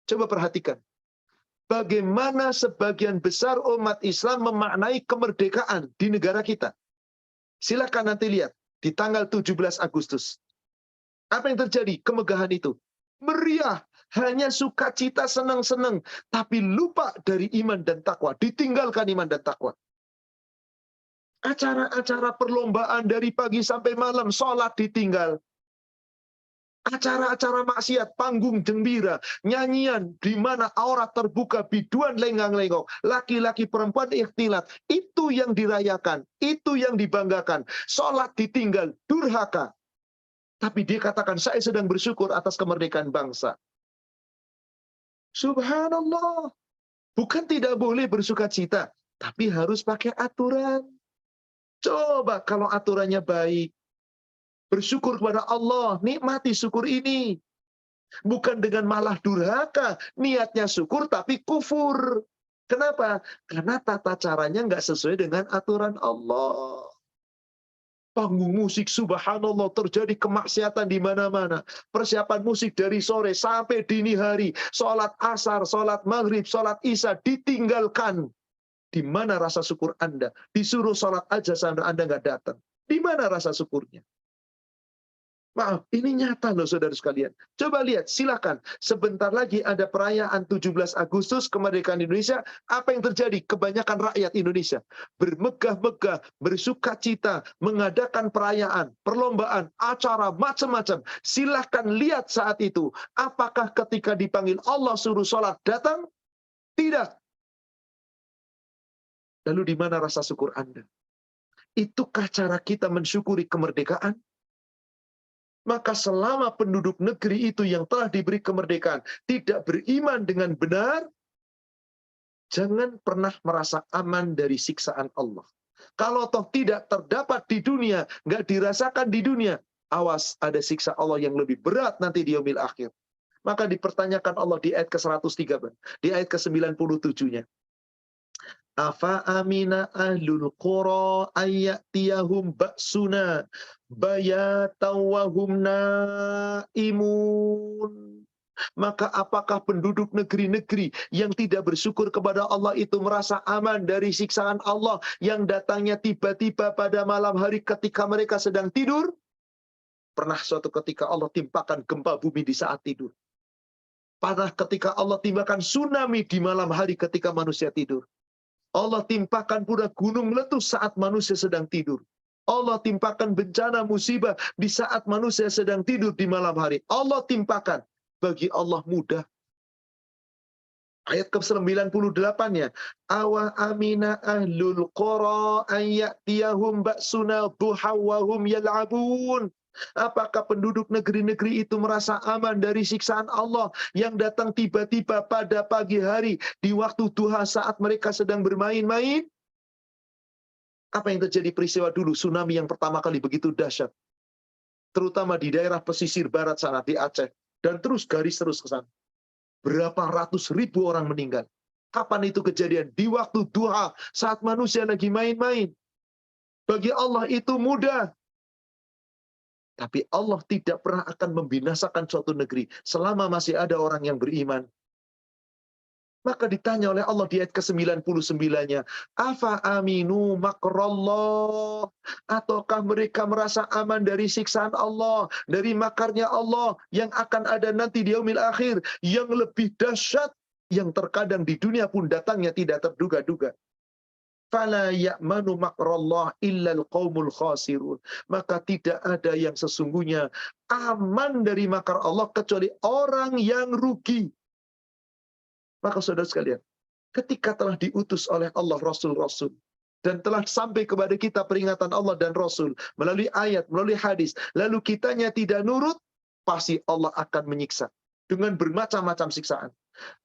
Coba perhatikan bagaimana sebagian besar umat Islam memaknai kemerdekaan di negara kita. Silakan nanti lihat di tanggal 17 Agustus. Apa yang terjadi? Kemegahan itu meriah, hanya sukacita, senang-senang, tapi lupa dari iman dan takwa, ditinggalkan iman dan takwa. Acara-acara perlombaan dari pagi sampai malam, sholat ditinggal. Acara-acara maksiat, panggung gembira, nyanyian di mana aurat terbuka, biduan lenggang-lenggong, laki-laki perempuan ikhtilat, itu yang dirayakan, itu yang dibanggakan. Sholat ditinggal, durhaka. Tapi dia katakan, saya sedang bersyukur atas kemerdekaan bangsa. Subhanallah. Bukan tidak boleh bersuka cita, tapi harus pakai aturan. Coba kalau aturannya baik, bersyukur kepada Allah, nikmati syukur ini. Bukan dengan malah durhaka, niatnya syukur tapi kufur. Kenapa? Karena tata caranya nggak sesuai dengan aturan Allah. Panggung musik, subhanallah, terjadi kemaksiatan di mana-mana. Persiapan musik dari sore sampai dini hari. Sholat asar, sholat maghrib, sholat isya ditinggalkan. Di mana rasa syukur Anda? Disuruh sholat aja sampai Anda nggak datang. Di mana rasa syukurnya? Maaf, ini nyata loh saudara sekalian. Coba lihat, silakan. Sebentar lagi ada perayaan 17 Agustus kemerdekaan Indonesia. Apa yang terjadi? Kebanyakan rakyat Indonesia bermegah-megah, bersuka cita, mengadakan perayaan, perlombaan, acara, macam-macam. Silakan lihat saat itu. Apakah ketika dipanggil Allah suruh sholat datang? Tidak. Lalu di mana rasa syukur Anda? Itukah cara kita mensyukuri kemerdekaan? Maka selama penduduk negeri itu yang telah diberi kemerdekaan tidak beriman dengan benar, jangan pernah merasa aman dari siksaan Allah. Kalau toh tidak terdapat di dunia, nggak dirasakan di dunia, awas ada siksa Allah yang lebih berat nanti di yaumil akhir. Maka dipertanyakan Allah di ayat ke-103, di ayat ke-97-nya. Afa amina ahlul qura ayyatiyahum ba'suna bayatan wa hum naimun. Maka apakah penduduk negeri-negeri yang tidak bersyukur kepada Allah itu merasa aman dari siksaan Allah yang datangnya tiba-tiba pada malam hari ketika mereka sedang tidur? Pernah suatu ketika Allah timpakan gempa bumi di saat tidur. Pernah ketika Allah timpakan tsunami di malam hari ketika manusia tidur. Allah timpakan pula gunung meletus saat manusia sedang tidur. Allah timpakan bencana musibah di saat manusia sedang tidur di malam hari. Allah timpakan. Bagi Allah mudah. Ayat ke-98-nya, awa amina ahlul qura an ya'tiyahum ba'suna duha wa hum yal'abun. Apakah penduduk negeri-negeri itu merasa aman dari siksaan Allah yang datang tiba-tiba pada pagi hari di waktu duha saat mereka sedang bermain-main? Apa yang terjadi peristiwa dulu? Tsunami yang pertama kali begitu dahsyat. Terutama di daerah pesisir barat sana, di Aceh. Dan terus garis terus ke sana. Berapa ratus ribu orang meninggal. Kapan itu kejadian? Di waktu duha, saat manusia lagi main-main. Bagi Allah itu mudah. Tapi Allah tidak pernah akan membinasakan suatu negeri selama masih ada orang yang beriman. Maka ditanya oleh Allah di ayat ke-99-nya, afa aminu makrallah, ataukah mereka merasa aman dari siksaan Allah, dari makarnya Allah yang akan ada nanti di yaumil akhir, yang lebih dahsyat, yang terkadang di dunia pun datangnya tidak terduga-duga. Fala ya'manu makrallah illal qaumul khasirun. Maka tidak ada yang sesungguhnya aman dari makar Allah kecuali orang yang rugi. Maka saudara sekalian, ketika telah diutus oleh Allah Rasul-Rasul, dan telah sampai kepada kita peringatan Allah dan Rasul, melalui ayat, melalui hadis, lalu kitanya tidak nurut, pasti Allah akan menyiksa. Dengan bermacam-macam siksaan.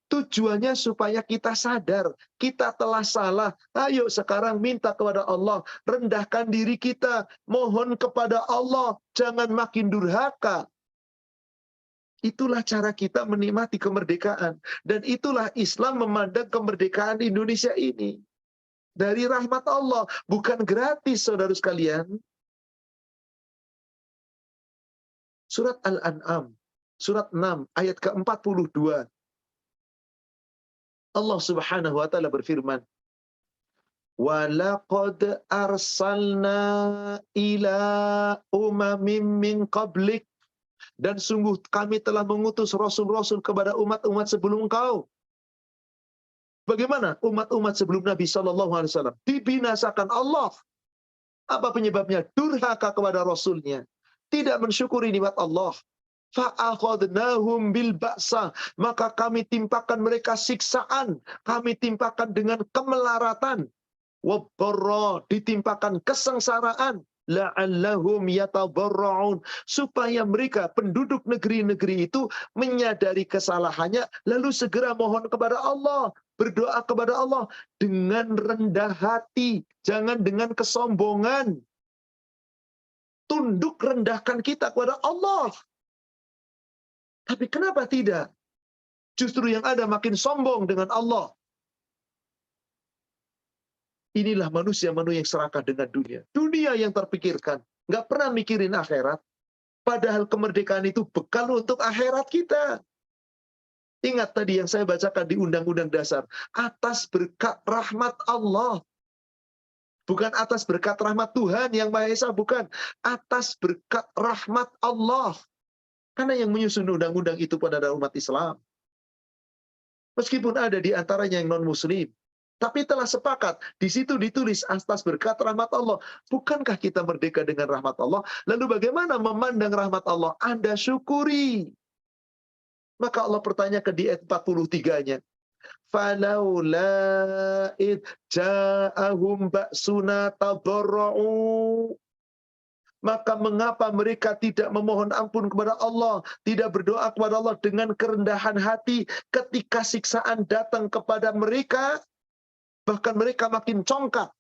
Tujuannya supaya kita sadar, kita telah salah. Ayo sekarang minta kepada Allah, rendahkan diri kita, mohon kepada Allah, jangan makin durhaka. Itulah cara kita menikmati kemerdekaan. Dan itulah Islam memandang kemerdekaan Indonesia ini. Dari rahmat Allah. Bukan gratis, saudara sekalian. Surat Al-An'am. Surat 6, ayat ke-42. Allah subhanahu wa ta'ala berfirman. وَلَقَدْ أَرْسَلْنَا إِلَىٰ أُمَمٍ مِّن قَبْلِكَ. Dan sungguh kami telah mengutus rasul-rasul kepada umat-umat sebelum engkau. Bagaimana umat-umat sebelum Nabi SAW dibinasakan Allah? Apa penyebabnya? Durhaka kepada Rasulnya. Tidak mensyukuri nikmat Allah. Fa'akhadnahum bil ba'sa. Maka kami timpakan mereka siksaan. Kami timpakan dengan kemelaratan. Wabbarra, ditimpakan kesengsaraan. La'allahum yatadarra'un, supaya mereka penduduk negeri-negeri itu menyadari kesalahannya lalu segera mohon kepada Allah, berdoa kepada Allah dengan rendah hati, jangan dengan kesombongan. Tunduk rendahkan kita kepada Allah. Tapi kenapa tidak? Justru yang ada makin sombong dengan Allah. Inilah manusia-manusia yang serakah dengan dunia. Dunia yang terpikirkan. Nggak pernah mikirin akhirat. Padahal kemerdekaan itu bekal untuk akhirat kita. Ingat tadi yang saya bacakan di Undang-Undang Dasar. Atas berkat rahmat Allah. Bukan atas berkat rahmat Tuhan yang Maha Esa. Bukan. Atas berkat rahmat Allah. Karena yang menyusun undang-undang itu pada umat Islam. Meskipun ada di antaranya yang non-muslim. Tapi telah sepakat, di situ ditulis atas berkat rahmat Allah. Bukankah kita merdeka dengan rahmat Allah? Lalu bagaimana memandang rahmat Allah? Anda syukuri. Maka Allah bertanyakan di ayat 43-nya. Falaula id ja'ahum ba'suna tadarra'u. Maka mengapa mereka tidak memohon ampun kepada Allah, tidak berdoa kepada Allah dengan kerendahan hati ketika siksaan datang kepada mereka? Bahkan mereka makin congkak,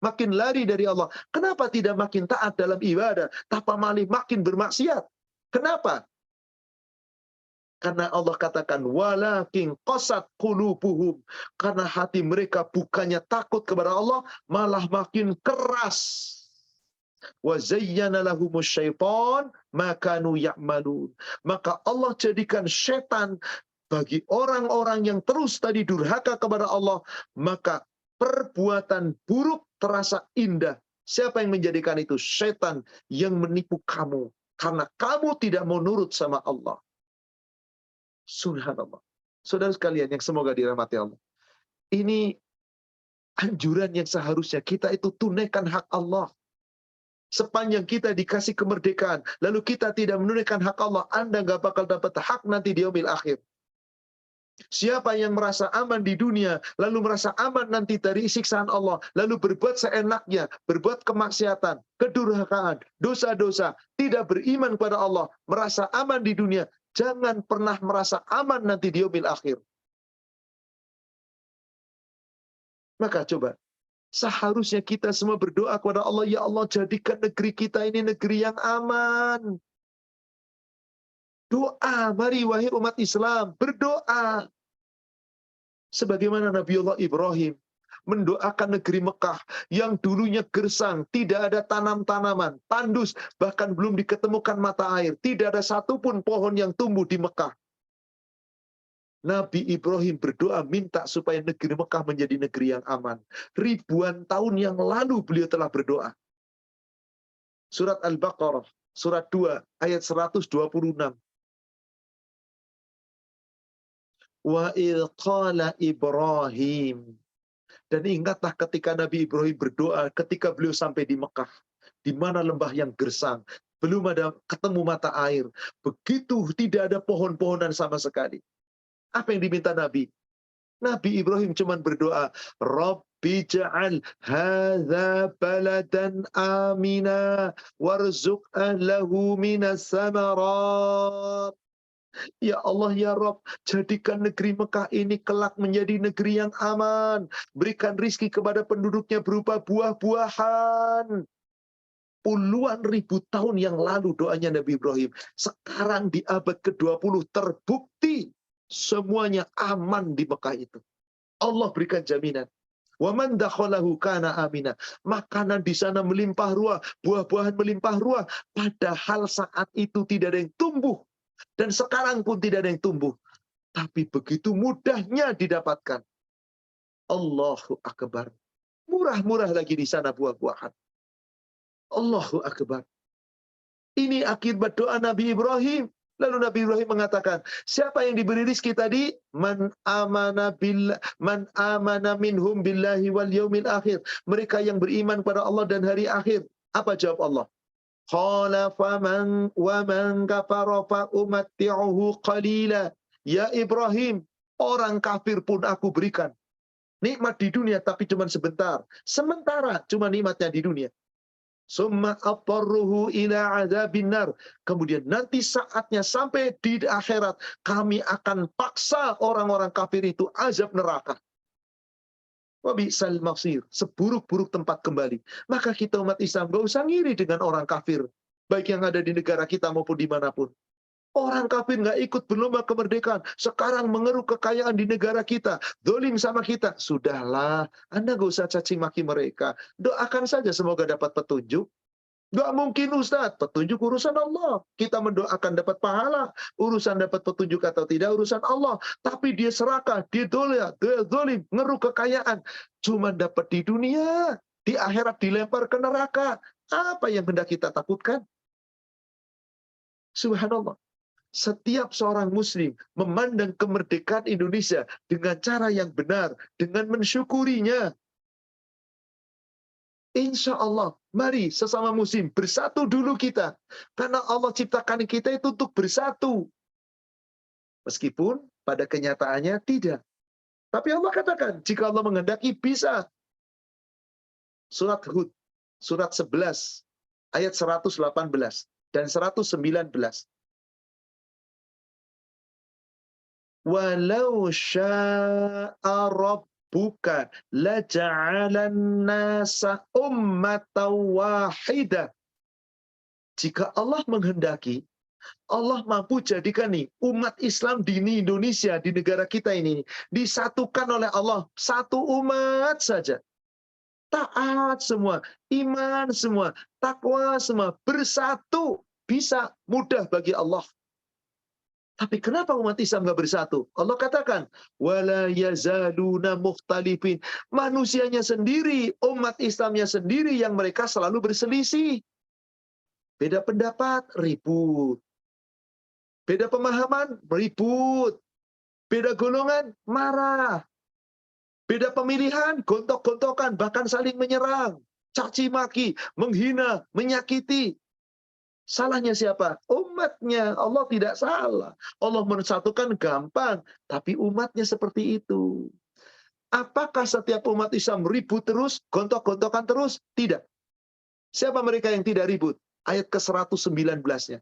makin lari dari Allah. Kenapa tidak makin taat dalam ibadah, tapi malah makin bermaksiat? Kenapa? Karena Allah katakan, walakin qasat qulubuhum. Karena hati mereka bukannya takut kepada Allah, malah makin keras. Wa zayyana lahumus syaitan ma kanu ya'malun. Maka Allah jadikan setan bagi orang-orang yang terus tadi durhaka kepada Allah, maka perbuatan buruk terasa indah. Siapa yang menjadikan itu? Setan yang menipu kamu. Karena kamu tidak mau nurut sama Allah. Subhanallah. Saudara sekalian yang semoga dirahmati Allah. Ini anjuran yang seharusnya kita itu tunaikan hak Allah. Sepanjang kita dikasih kemerdekaan, lalu kita tidak menunaikan hak Allah, Anda nggak bakal dapat hak nanti di yaumil akhir. Siapa yang merasa aman di dunia, lalu merasa aman nanti dari siksaan Allah, lalu berbuat seenaknya, berbuat kemaksiatan, kedurhakaan, dosa-dosa, tidak beriman kepada Allah, merasa aman di dunia, jangan pernah merasa aman nanti di yaumil akhir. Maka coba, seharusnya kita semua berdoa kepada Allah, ya Allah jadikan negeri kita ini negeri yang aman. Doa, mari wahai umat Islam, berdoa. Sebagaimana Nabiullah Ibrahim mendoakan negeri Mekah yang dulunya gersang, tidak ada tanam-tanaman, tandus, bahkan belum diketemukan mata air, tidak ada satupun pohon yang tumbuh di Mekah. Nabi Ibrahim berdoa minta supaya negeri Mekah menjadi negeri yang aman. Ribuan tahun yang lalu beliau telah berdoa. Surat Al-Baqarah, surat 2, ayat 126. Wa idh qala Ibrahim. Dan ingatlah ketika Nabi Ibrahim berdoa, ketika beliau sampai di Mekah, di mana lembah yang gersang, belum ada ketemu mata air, begitu tidak ada pohon-pohonan sama sekali. Apa yang diminta Nabi? Nabi Ibrahim cuma berdoa, Rabbi ja'al hadza baladan amina warzuq ahlahu minas samarat. Ya Allah, ya Rabb, jadikan negeri Mekah ini kelak menjadi negeri yang aman. Berikan rizki kepada penduduknya berupa buah-buahan. Puluhan ribu tahun yang lalu doanya Nabi Ibrahim. Sekarang di abad ke-20 terbukti semuanya aman di Mekah itu. Allah berikan jaminan. Wa man dakhalahu kana amina. Makanan di sana melimpah ruah, buah-buahan melimpah ruah. Padahal saat itu tidak ada yang tumbuh. Dan sekarang pun tidak ada yang tumbuh. Tapi begitu mudahnya didapatkan. Allahu Akbar. Murah-murah lagi di sana buah-buahan. Allahu Akbar. Ini akibat doa Nabi Ibrahim. Lalu Nabi Ibrahim mengatakan, siapa yang diberi rizki tadi? Man amana minhum billahi wal yaumil akhir. Mereka yang beriman pada Allah dan hari akhir. Apa jawab Allah? Qala faman wa man kafara fa umatti'uhu qalila. Ya Ibrahim, orang kafir pun aku berikan nikmat di dunia tapi cuma sebentar. Sementara cuma nikmatnya di dunia. Summa atarruhu ila adzabin nar. Kemudian nanti saatnya sampai di akhirat kami akan paksa orang-orang kafir itu azab neraka. Wa bi'sal masir, seburuk-buruk tempat kembali. Maka kita umat Islam gak usah ngiri dengan orang kafir, baik yang ada di negara kita maupun dimanapun. Orang kafir gak ikut berlomba kemerdekaan, sekarang mengeruk kekayaan di negara kita, dolim sama kita. Sudahlah, Anda gak usah caci maki mereka. Doakan saja semoga dapat petunjuk. Gak mungkin Ustaz, petunjuk urusan Allah. Kita mendoakan dapat pahala. Urusan dapat petunjuk atau tidak, urusan Allah. Tapi dia serakah, dia dolim, ngeruk kekayaan. Cuma dapat di dunia, di akhirat dilempar ke neraka. Apa yang hendak kita takutkan? Subhanallah. Setiap seorang muslim memandang kemerdekaan Indonesia dengan cara yang benar, dengan mensyukurinya. Insya Allah, mari sesama muslim bersatu dulu kita. Karena Allah ciptakan kita itu untuk bersatu. Meskipun pada kenyataannya tidak. Tapi Allah katakan, jika Allah menghendaki bisa. Surat Hud, surat 11, ayat 118 dan 119. Walau sya'a rabbuka laja'alan nasa ummatan wahidah. Jika Allah menghendaki, Allah mampu jadikan nih umat Islam di Indonesia, di negara kita ini, disatukan oleh Allah satu umat saja. Taat semua, iman semua, takwa semua, bersatu bisa mudah bagi Allah. Tapi kenapa umat Islam gak bersatu? Allah katakan, wala yazaluna mukhtalifin. Manusianya sendiri, umat Islamnya sendiri yang mereka selalu berselisih. Beda pendapat, ribut. Beda pemahaman, ribut. Beda golongan, marah. Beda pemilihan, gontok-gontokan, bahkan saling menyerang. Caci maki, menghina, menyakiti. Salahnya siapa? Umatnya. Allah tidak salah. Allah mensatukan gampang, tapi umatnya seperti itu. Apakah setiap umat Islam ribut terus, gontok-gontokan terus? Tidak. Siapa mereka yang tidak ribut? Ayat ke-119-nya.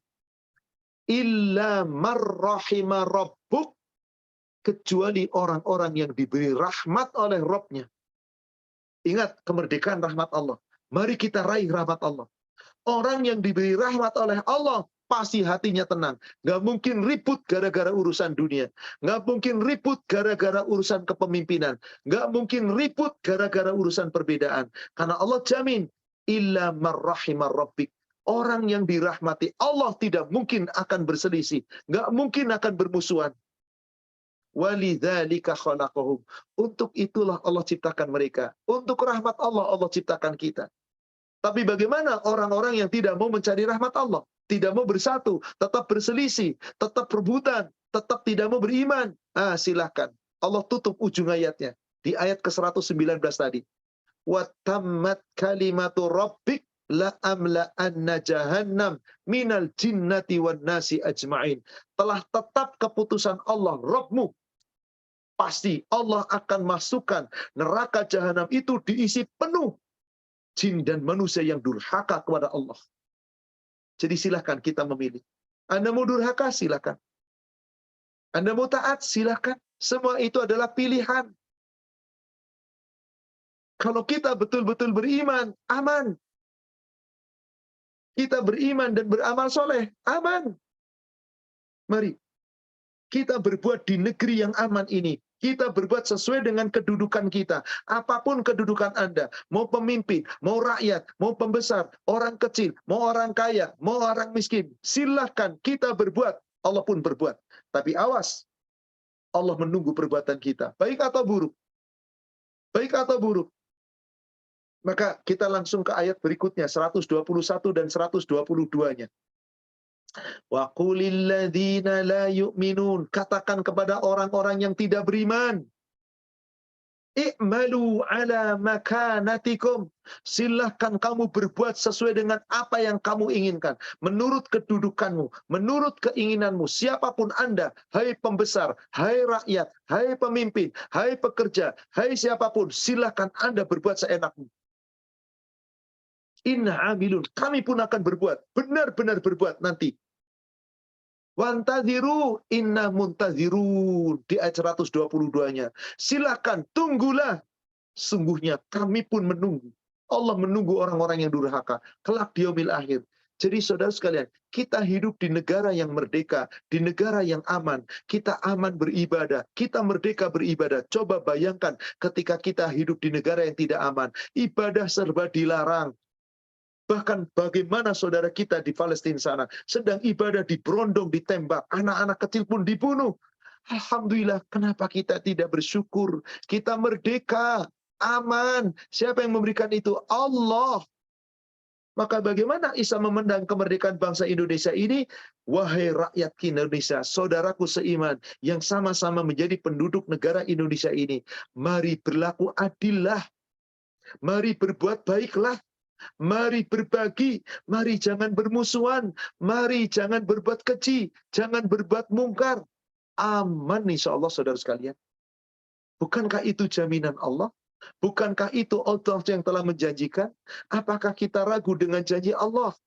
Illa marrahima rabbuk, kecuali orang-orang yang diberi rahmat oleh Rabb-nya. Ingat kemerdekaan rahmat Allah. Mari kita raih rahmat Allah. Orang yang diberi rahmat oleh Allah pasti hatinya tenang. Nggak mungkin ribut gara-gara urusan dunia. Nggak mungkin ribut gara-gara urusan kepemimpinan. Nggak mungkin ribut gara-gara urusan perbedaan. Karena Allah jamin, illa marrahimar rabbik. Orang yang dirahmati Allah tidak mungkin akan berselisih. Nggak mungkin akan bermusuhan. Walidzalika khalaqahum. Untuk itulah Allah ciptakan mereka. Untuk rahmat Allah, Allah ciptakan kita. Tapi bagaimana orang-orang yang tidak mau mencari rahmat Allah? Tidak mau bersatu, tetap berselisih, tetap rebutan, tetap tidak mau beriman. Silahkan. Allah tutup ujung ayatnya. Di ayat ke-119 tadi. Watammat kalimatu rabbik la amla anna jahannam minal jinnati wan nasi ajma'in. Telah tetap keputusan Allah, Rabbmu. Pasti Allah akan masukkan neraka jahanam itu diisi penuh jin dan manusia yang durhaka kepada Allah. Jadi silahkan kita memilih. Anda mau durhaka, silahkan. Anda mau taat, silahkan. Semua itu adalah pilihan. Kalau kita betul-betul beriman, aman. Kita beriman dan beramal soleh, aman. Mari, kita berbuat di negeri yang aman ini. Kita berbuat sesuai dengan kedudukan kita. Apapun kedudukan Anda, mau pemimpin, mau rakyat, mau pembesar, orang kecil, mau orang kaya, mau orang miskin, silahkan kita berbuat. Allah pun berbuat. Tapi awas, Allah menunggu perbuatan kita. Baik atau buruk? Baik atau buruk? Maka kita langsung ke ayat berikutnya, 121 dan 122-nya. Wa qulil ladzina la yu'minun, katakan kepada orang-orang yang tidak beriman, i'malu ala makanatikum, silahkan kamu berbuat sesuai dengan apa yang kamu inginkan, menurut kedudukanmu, menurut keinginanmu, siapapun Anda, hai pembesar, hai rakyat, hai pemimpin, hai pekerja, hai siapapun, silahkan Anda berbuat seenakmu. Inna amilun, kami pun akan berbuat, benar-benar berbuat nanti. Wantadhiru inna muntadhirun, di ayat 122-nya. Silakan, tunggulah. Sungguhnya kami pun menunggu. Allah menunggu orang-orang yang durhaka. Kelak di yaumil akhir. Jadi saudara sekalian, kita hidup di negara yang merdeka, di negara yang aman. Kita aman beribadah, kita merdeka beribadah. Coba bayangkan ketika kita hidup di negara yang tidak aman. Ibadah serba dilarang. Bahkan bagaimana saudara kita di Palestina sana, sedang ibadah diberondong, ditembak, anak-anak kecil pun dibunuh. Alhamdulillah, kenapa kita tidak bersyukur? Kita merdeka, aman. Siapa yang memberikan itu? Allah. Maka bagaimana Isa memandang kemerdekaan bangsa Indonesia ini? Wahai rakyat Indonesia, saudaraku seiman, yang sama-sama menjadi penduduk negara Indonesia ini, mari berlaku adillah. Mari berbuat baiklah. Mari berbagi, mari jangan bermusuhan, mari jangan berbuat keji, jangan berbuat mungkar. Aman insya Allah saudara sekalian. Bukankah itu jaminan Allah? Bukankah itu Allah yang telah menjanjikan? Apakah kita ragu dengan janji Allah?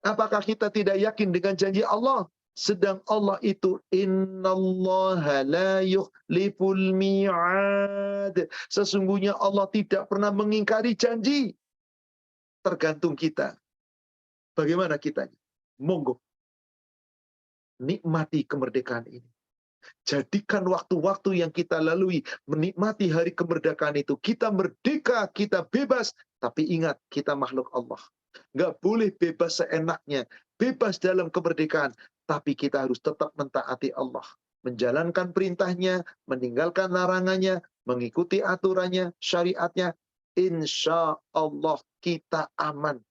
Apakah kita tidak yakin dengan janji Allah? Sedang Allah itu innallaha la yukhliful mi'ad. Sesungguhnya Allah tidak pernah mengingkari janji. Tergantung kita. Bagaimana kitanya? Monggo. Nikmati kemerdekaan ini. Jadikan waktu-waktu yang kita lalui menikmati hari kemerdekaan itu. Kita merdeka, kita bebas. Tapi ingat, kita makhluk Allah. Nggak boleh bebas seenaknya. Bebas dalam kemerdekaan. Tapi kita harus tetap mentaati Allah. Menjalankan perintahnya, meninggalkan larangannya, mengikuti aturannya, syariatnya. Insya Allah kita aman.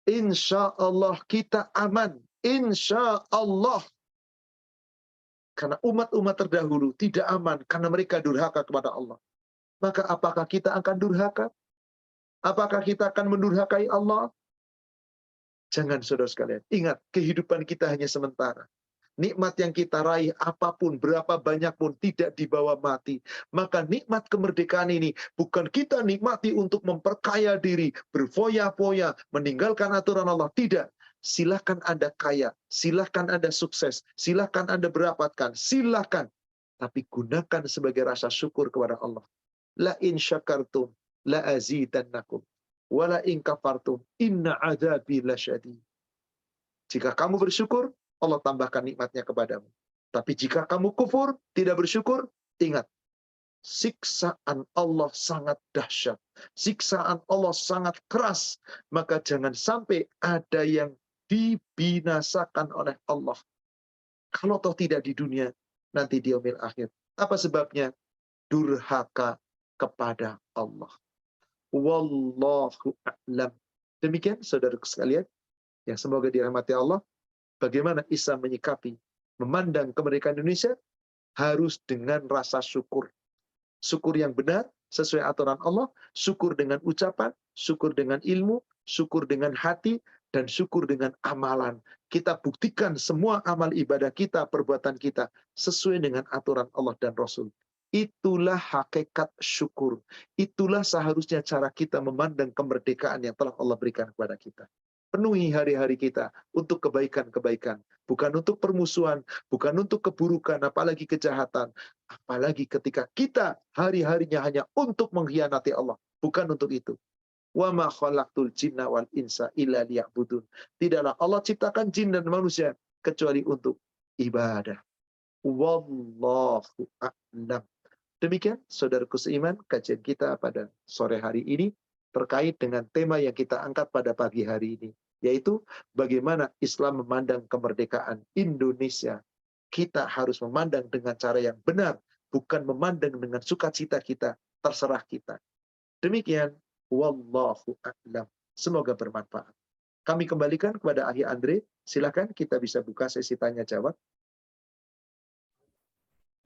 Insya Allah kita aman. Insya Allah. Karena umat-umat terdahulu tidak aman karena mereka durhaka kepada Allah. Maka apakah kita akan durhaka? Apakah kita akan mendurhakai Allah? Jangan saudara sekalian. Ingat, kehidupan kita hanya sementara. Nikmat yang kita raih apapun, berapa banyak pun tidak dibawa mati. Maka nikmat kemerdekaan ini bukan kita nikmati untuk memperkaya diri, berfoya-foya, meninggalkan aturan Allah. Tidak. Silahkan Anda kaya, silahkan Anda sukses, silahkan Anda berapatkan, silahkan. Tapi gunakan sebagai rasa syukur kepada Allah. La in syakartum, la azidannakum. Wala in kafartum, inna adzabi lasyadid. Jika kamu bersyukur, Allah tambahkan nikmatnya kepadamu. Tapi jika kamu kufur, tidak bersyukur, ingat, siksaan Allah sangat dahsyat. Siksaan Allah sangat keras. Maka jangan sampai ada yang dibinasakan oleh Allah. Kalau toh tidak di dunia, nanti di yaumil akhir. Apa sebabnya? Durhaka kepada Allah. Wallahu a'lam. Demikian saudaraku sekalian, yang semoga dirahmati Allah, bagaimana Islam menyikapi, memandang kemerdekaan Indonesia, harus dengan rasa syukur. Syukur yang benar, sesuai aturan Allah, syukur dengan ucapan, syukur dengan ilmu, syukur dengan hati, dan syukur dengan amalan. Kita buktikan semua amal ibadah kita, perbuatan kita, sesuai dengan aturan Allah dan Rasul. Itulah hakikat syukur. Itulah seharusnya cara kita memandang kemerdekaan yang telah Allah berikan kepada kita. Penuhi hari-hari kita untuk kebaikan-kebaikan. Bukan untuk permusuhan, bukan untuk keburukan, apalagi kejahatan. Apalagi ketika kita hari-harinya hanya untuk mengkhianati Allah. Bukan untuk itu. Wa ma khalaqtul jinna wal insa illa liya'budun. Tidaklah Allah ciptakan jin dan manusia kecuali untuk ibadah. Wallahu a'lam. Demikian saudaraku seiman, kajian kita pada sore hari ini terkait dengan tema yang kita angkat pada pagi hari ini, yaitu bagaimana Islam memandang kemerdekaan Indonesia. Kita harus memandang dengan cara yang benar, bukan memandang dengan sukacita kita, terserah kita. Demikian, wallahu a'lam. Semoga bermanfaat. Kami kembalikan kepada Ahli Andre. Silakan kita bisa buka sesi tanya jawab.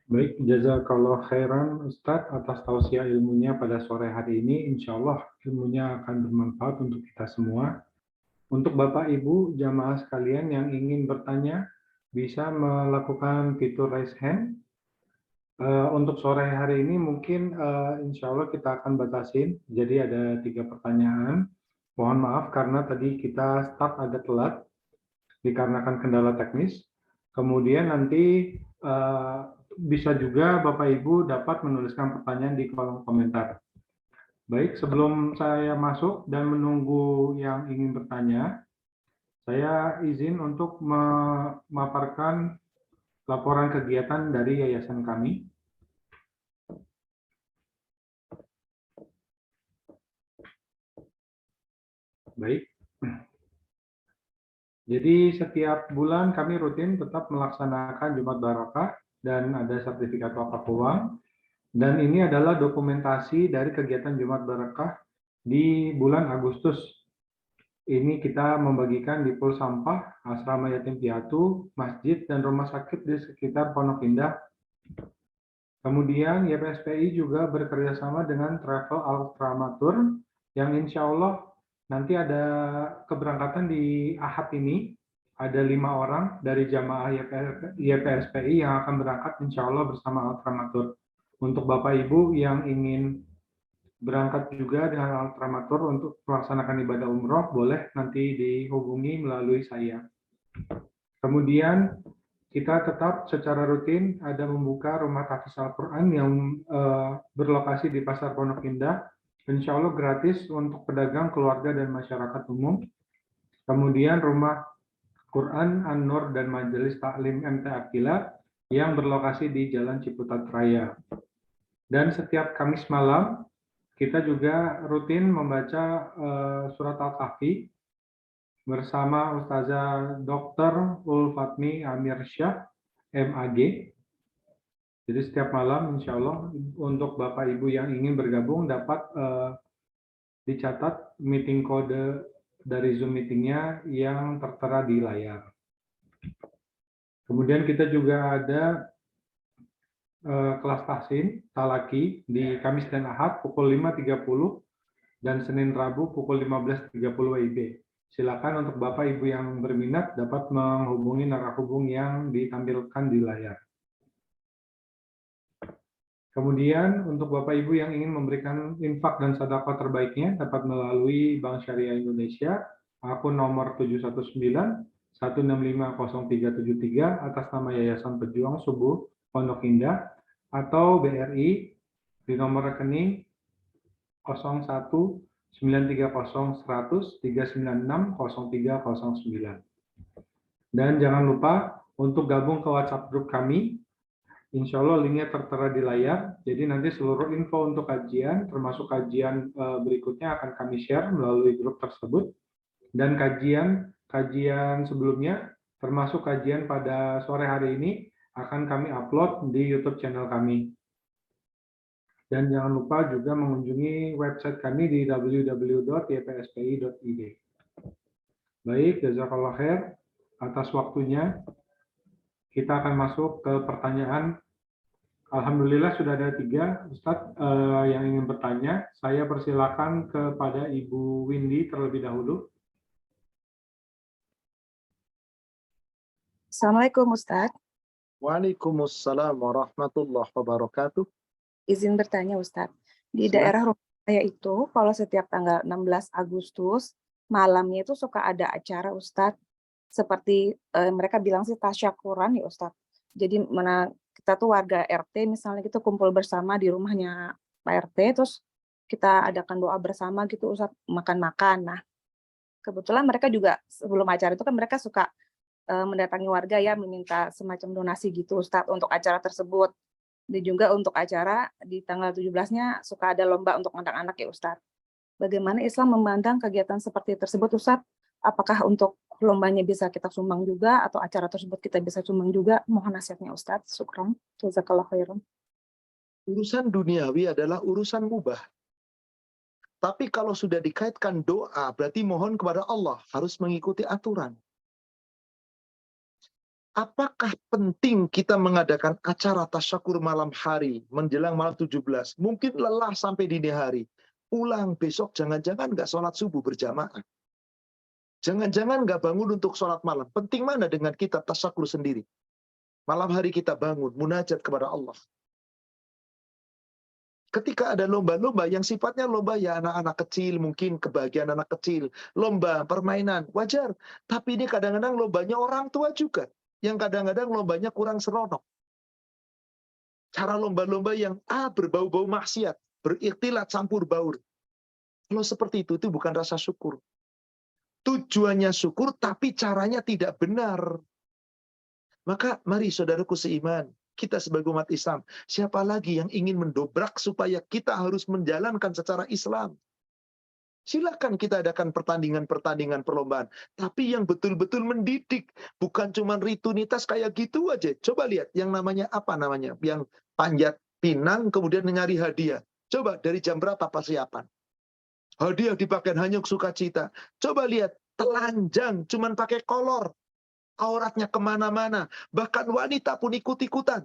Baik, jazakallah khairan Ustadz atas tausiah ilmunya pada sore hari ini. Insya Allah ilmunya akan bermanfaat untuk kita semua. Untuk Bapak Ibu jamaah sekalian yang ingin bertanya, bisa melakukan fitur raise hand. Untuk sore hari ini mungkin insya Allah kita akan batasin. Jadi ada 3 pertanyaan. Mohon maaf karena tadi kita start agak telat dikarenakan kendala teknis. Kemudian nanti bisa juga Bapak Ibu dapat menuliskan pertanyaan di kolom komentar. Baik, sebelum saya masuk dan menunggu yang ingin bertanya, saya izin untuk memaparkan laporan kegiatan dari yayasan kami. Baik. Jadi setiap bulan kami rutin tetap melaksanakan Jumat Barakah dan ada sertifikat wakaf uang. Dan ini adalah dokumentasi dari kegiatan Jumat Barakah di bulan Agustus. Ini kita membagikan di pul sampah, asrama yatim piatu, masjid, dan rumah sakit di sekitar Pondok Indah. Kemudian YPSPI juga bekerjasama dengan Travel Ultramatur yang insya Allah nanti ada keberangkatan di Ahad ini. Ada 5 orang dari jamaah YPSPI yang akan berangkat insya Allah bersama Ultramatur. Untuk Bapak Ibu yang ingin berangkat juga dengan Ultramatur untuk melaksanakan ibadah umroh, boleh nanti dihubungi melalui saya. Kemudian kita tetap secara rutin ada membuka rumah tahfiz Al-Quran yang berlokasi di Pasar Pondok Indah. Insya Allah gratis untuk pedagang, keluarga, dan masyarakat umum. Kemudian rumah Quran An-Nur dan Majelis Taklim MT Akila yang berlokasi di Jalan Ciputat Raya. Dan setiap Kamis malam kita juga rutin membaca surat Al-Kahfi bersama Ustazah Dr. Ulfatmi Amir Syah, MAG. Jadi setiap malam insya Allah untuk Bapak Ibu yang ingin bergabung dapat dicatat meeting kode dari Zoom meetingnya yang tertera di layar. Kemudian kita juga ada kelas tahsin talaki di Kamis dan Ahad pukul 5.30 dan Senin Rabu pukul 15.30 WIB. Silakan untuk Bapak Ibu yang berminat dapat menghubungi narahubung yang ditampilkan di layar. Kemudian untuk Bapak Ibu yang ingin memberikan infak dan sedekah terbaiknya dapat melalui Bank Syariah Indonesia akun nomor 719 1650373 atas nama Yayasan Pejuang Subuh Pondok Indah atau BRI di nomor rekening 0193010039600309. Dan jangan lupa untuk gabung ke WhatsApp grup kami. Insya Allah linknya tertera di layar. Jadi nanti seluruh info untuk kajian, termasuk kajian berikutnya akan kami share melalui grup tersebut. Dan kajian sebelumnya, termasuk kajian pada sore hari ini, akan kami upload di YouTube channel kami. Dan jangan lupa juga mengunjungi website kami di www.ypspi.id. Baik, jazakallah khair atas waktunya. Kita akan masuk ke pertanyaan. Alhamdulillah sudah ada 3 Ustadz yang ingin bertanya. Saya persilakan kepada Ibu Windy terlebih dahulu. Assalamualaikum Ustadz. Waalaikumsalam warahmatullahi wabarakatuh. Izin bertanya Ustadz. Di Silakan. daerah rumah saya itu kalau setiap tanggal 16 Agustus malamnya itu suka ada acara Ustadz. Seperti mereka bilang sih tasyakuran ya Ustadz. Jadi kita tuh warga RT misalnya gitu kumpul bersama di rumahnya Pak RT, terus kita adakan doa bersama gitu Ustadz, makan-makan. Nah, kebetulan mereka juga sebelum acara itu kan mereka suka mendatangi warga ya, meminta semacam donasi gitu Ustadz untuk acara tersebut. Dan juga untuk acara di tanggal 17-nya suka ada lomba untuk anak-anak ya Ustadz. Bagaimana Islam memandang kegiatan seperti tersebut Ustadz? Apakah untuk lombanya bisa kita sumbang juga atau acara tersebut kita bisa sumbang juga? Mohon nasihatnya Ustadz. Syukran. Jazakallah khairan. Urusan duniawi adalah urusan mubah. Tapi kalau sudah dikaitkan doa, berarti mohon kepada Allah, harus mengikuti aturan. Apakah penting kita mengadakan acara tasyakur malam hari, menjelang malam 17? Mungkin lelah sampai dini hari. Pulang besok jangan-jangan nggak sholat subuh berjamaah. Jangan-jangan nggak bangun untuk sholat malam. Penting mana dengan kita tasyakur sendiri? Malam hari kita bangun, munajat kepada Allah. Ketika ada lomba-lomba yang sifatnya lomba ya anak-anak kecil, mungkin kebahagiaan anak kecil, lomba permainan, wajar. Tapi ini kadang-kadang lombanya orang tua juga. Yang kadang-kadang lombanya kurang seronok. Cara lomba-lomba yang berbau-bau maksiat, berikhtilat campur baur. Kalau seperti itu bukan rasa syukur. Tujuannya syukur, tapi caranya tidak benar. Maka mari saudaraku seiman, kita sebagai umat Islam, siapa lagi yang ingin mendobrak supaya kita harus menjalankan secara Islam? Silakan kita adakan pertandingan-pertandingan perlombaan. Tapi yang betul-betul mendidik. Bukan cuma rutinitas kayak gitu aja. Coba lihat yang namanya apa namanya? Yang panjat pinang kemudian nyari hadiah. Coba dari jam berapa persiapan? Hadiah dipakai hanya sukacita. Coba lihat telanjang cuman pakai kolor. Auratnya kemana-mana. Bahkan wanita pun ikut-ikutan.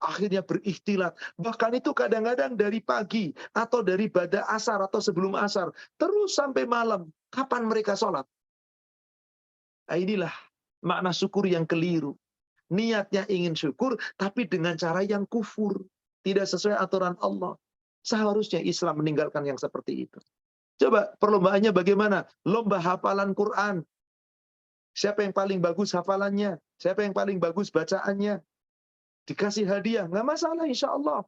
Akhirnya berikhtilat. Bahkan itu kadang-kadang dari pagi atau dari bada asar atau sebelum asar. Terus sampai malam. Kapan mereka sholat? Nah, inilah makna syukur yang keliru. Niatnya ingin syukur, tapi dengan cara yang kufur. Tidak sesuai aturan Allah. Seharusnya Islam meninggalkan yang seperti itu. Coba perlombaannya bagaimana? Lomba hafalan Quran. Siapa yang paling bagus hafalannya? Siapa yang paling bagus bacaannya? Dikasih hadiah, nggak masalah insya Allah.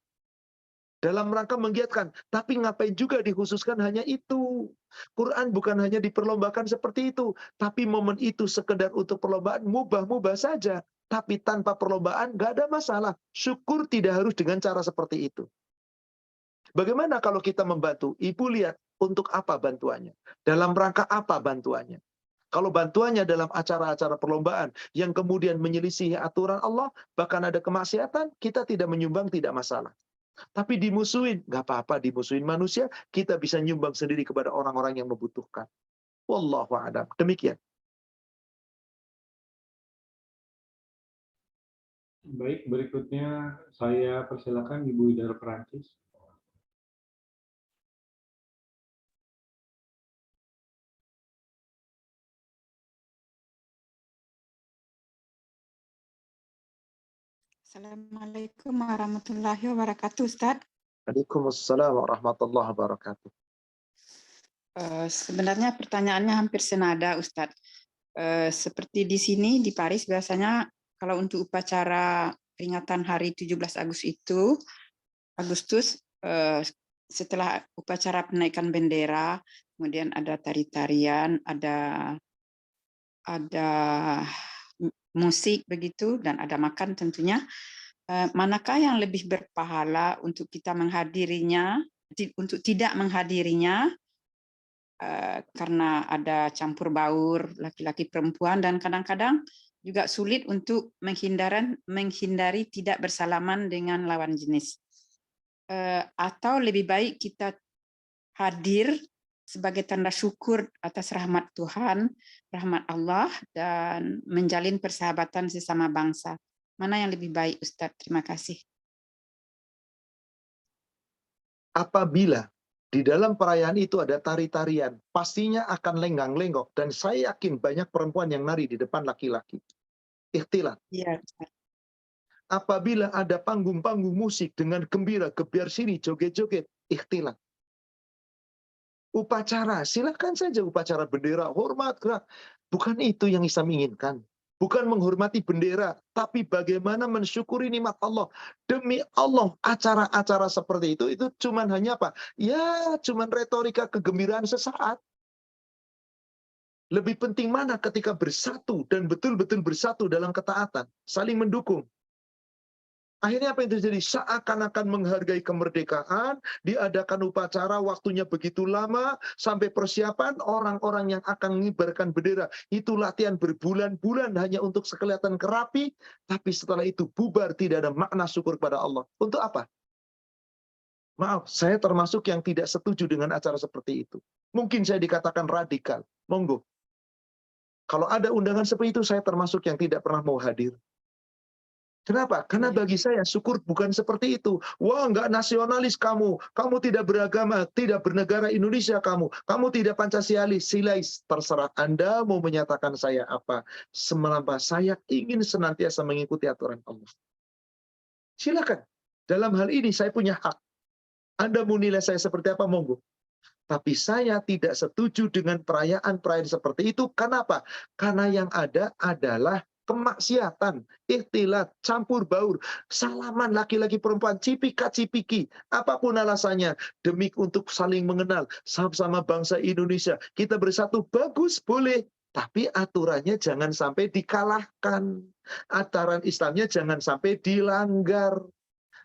Dalam rangka menggiatkan. Tapi ngapain juga dikhususkan hanya itu. Quran bukan hanya diperlombakan seperti itu. Tapi momen itu sekedar untuk perlombaan, mubah-mubah saja. Tapi tanpa perlombaan, nggak ada masalah. Syukur tidak harus dengan cara seperti itu. Bagaimana kalau kita membantu? Ibu lihat untuk apa bantuannya? Dalam rangka apa bantuannya? Kalau bantuannya dalam acara-acara perlombaan yang kemudian menyelisihi aturan Allah, bahkan ada kemaksiatan, kita tidak menyumbang, tidak masalah. Tapi dimusuhin, nggak apa-apa dimusuhin manusia, kita bisa nyumbang sendiri kepada orang-orang yang membutuhkan. Wallahu a'lam. Demikian. Baik, berikutnya saya persilakan Ibu Ida Perancis. Assalamualaikum warahmatullahi wabarakatuh, Ustaz. Waalaikumsalam warahmatullahi wabarakatuh. Sebenarnya pertanyaannya hampir senada, Ustaz. Seperti di sini, di Paris, biasanya kalau untuk upacara peringatan hari 17 Agustus, setelah upacara penaikan bendera, kemudian ada tari-tarian, ada musik begitu, dan ada makan tentunya. Manakah yang lebih berpahala untuk kita menghadirinya, untuk tidak menghadirinya, karena ada campur baur laki-laki perempuan, dan kadang-kadang juga sulit untuk menghindari tidak bersalaman dengan lawan jenis. Atau lebih baik kita hadir sebagai tanda syukur atas rahmat Tuhan, rahmat Allah, dan menjalin persahabatan sesama bangsa. Mana yang lebih baik, Ustadz? Terima kasih. Apabila di dalam perayaan itu ada tari-tarian, pastinya akan lenggang-lenggok, dan saya yakin banyak perempuan yang nari di depan laki-laki. Ikhtilat. Iya, Ustadz. Apabila ada panggung-panggung musik dengan gembira, gebiar sini, joget-joget, ikhtilat. Upacara, silakan saja upacara bendera, hormat, gerak. Bukan itu yang Islam inginkan. Bukan menghormati bendera, tapi bagaimana mensyukuri nikmat Allah. Demi Allah, acara-acara seperti itu cuman hanya apa? Ya, cuman retorika kegembiraan sesaat. Lebih penting mana ketika bersatu dan betul-betul bersatu dalam ketaatan, saling mendukung. Akhirnya apa yang terjadi? Seakan-akan menghargai kemerdekaan, diadakan upacara, waktunya begitu lama, sampai persiapan orang-orang yang akan mengibarkan bendera. Itu latihan berbulan-bulan hanya untuk sekelihatan kerapi, tapi setelah itu bubar, tidak ada makna syukur kepada Allah. Untuk apa? Maaf, saya termasuk yang tidak setuju dengan acara seperti itu. Mungkin saya dikatakan radikal. Monggo. Kalau ada undangan seperti itu, saya termasuk yang tidak pernah mau hadir. Kenapa? Karena bagi saya syukur bukan seperti itu. Wah, nggak nasionalis kamu tidak beragama, tidak bernegara Indonesia kamu tidak Pancasialis, silais, terserah Anda mau menyatakan saya apa. Semelampah saya ingin senantiasa mengikuti aturan Allah. Silakan. Dalam hal ini saya punya hak. Anda mau nilai saya seperti apa, monggo. Tapi saya tidak setuju dengan perayaan-perayaan seperti itu. Kenapa? Karena yang ada adalah kemaksiatan, ikhtilat, campur baur, salaman laki-laki perempuan, cipika-cipiki, apapun alasannya, demi untuk saling mengenal, sama-sama bangsa Indonesia, kita bersatu, bagus, boleh, tapi aturannya jangan sampai dikalahkan, aturan Islamnya jangan sampai dilanggar.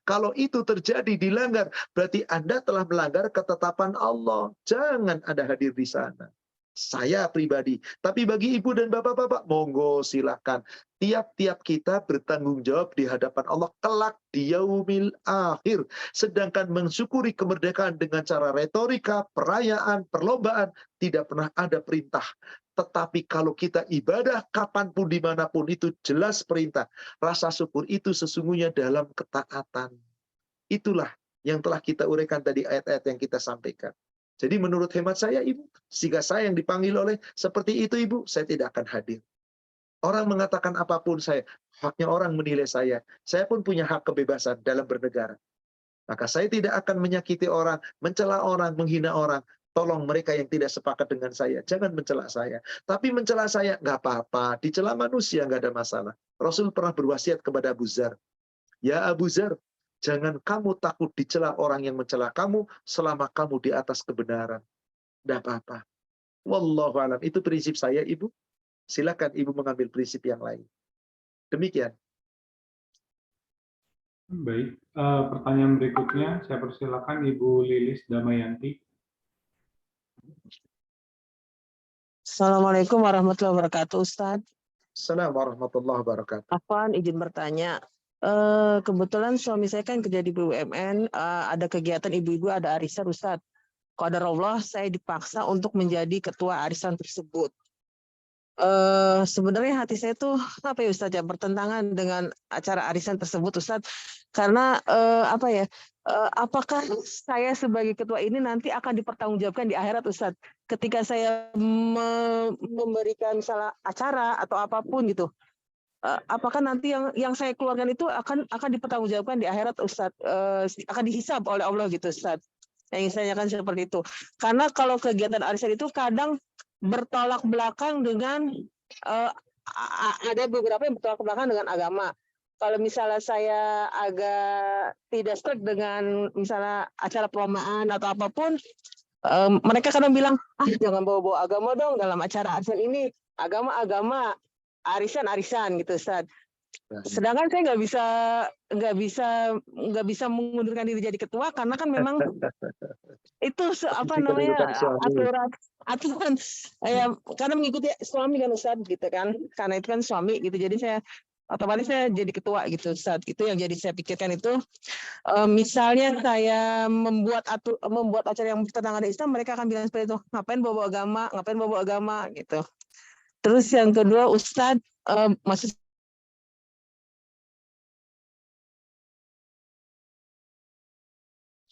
Kalau itu terjadi, dilanggar, berarti Anda telah melanggar ketetapan Allah, jangan Anda hadir di sana. Saya pribadi. Tapi bagi ibu dan bapak-bapak, monggo silakan. Tiap-tiap kita bertanggung jawab di hadapan Allah kelak di yaumil akhir. Sedangkan mensyukuri kemerdekaan dengan cara retorika, perayaan, perlombaan, tidak pernah ada perintah. Tetapi kalau kita ibadah kapanpun dimanapun itu jelas perintah. Rasa syukur itu sesungguhnya dalam ketaatan. Itulah yang telah kita uraikan tadi ayat-ayat yang kita sampaikan. Jadi menurut hemat saya, Ibu, jika saya yang dipanggil oleh seperti itu, Ibu, saya tidak akan hadir. Orang mengatakan apapun saya, haknya orang menilai saya. Saya pun punya hak kebebasan dalam bernegara. Maka saya tidak akan menyakiti orang, mencela orang, menghina orang. Tolong mereka yang tidak sepakat dengan saya, jangan mencela saya. Tapi mencela saya, nggak apa-apa. Dicela manusia, nggak ada masalah. Rasul pernah berwasiat kepada Abu Dzar. Ya Abu Dzar, jangan kamu takut dicela orang yang mencela kamu selama kamu di atas kebenaran. Tidak apa-apa. Wallahu a'lam. Itu prinsip saya, Ibu. Silakan Ibu mengambil prinsip yang lain. Demikian. Baik, pertanyaan berikutnya saya persilakan Ibu Lilis Damayanti. Assalamualaikum warahmatullahi wabarakatuh, Ustaz. Assalamualaikum warahmatullahi wabarakatuh. Afwan, izin bertanya. Kebetulan suami saya kan kerja di BUMN, ada kegiatan ibu-ibu, ada arisan, Ustaz. Qadarullah saya dipaksa untuk menjadi ketua arisan tersebut. Sebenarnya hati saya tuh apa ya Ustaz ya, bertentangan dengan acara arisan tersebut, Ustaz. Karena apakah saya sebagai ketua ini nanti akan dipertanggungjawabkan di akhirat, Ustaz? Ketika saya memberikan salah acara atau apapun gitu. apakah nanti yang saya keluarkan itu akan dipertanggungjawabkan di akhirat, Ustadz, akan dihisab oleh Allah gitu, Ustadz. Yang saya tanyakan seperti itu. Karena kalau kegiatan arisan itu kadang bertolak belakang dengan ada beberapa yang bertolak belakang dengan agama. Kalau misalnya saya agak tidak strict dengan misalnya acara perumahan atau apapun, mereka kadang bilang, jangan bawa-bawa agama dong dalam acara arisan ini. Agama, arisan gitu, Ustaz. Sedangkan saya nggak bisa mengundurkan diri jadi ketua karena kan memang itu aturan ya, karena mengikuti suami kan, Ustaz, gitu kan. Karena itu kan suami gitu. Jadi saya otomatis saya jadi ketua gitu, Ustaz. Itu yang jadi saya pikirkan itu. Misalnya saya membuat acara yang bertentangan dengan Islam, mereka akan bilang seperti itu, ngapain bawa agama gitu. Terus yang kedua, Ustadz, maksud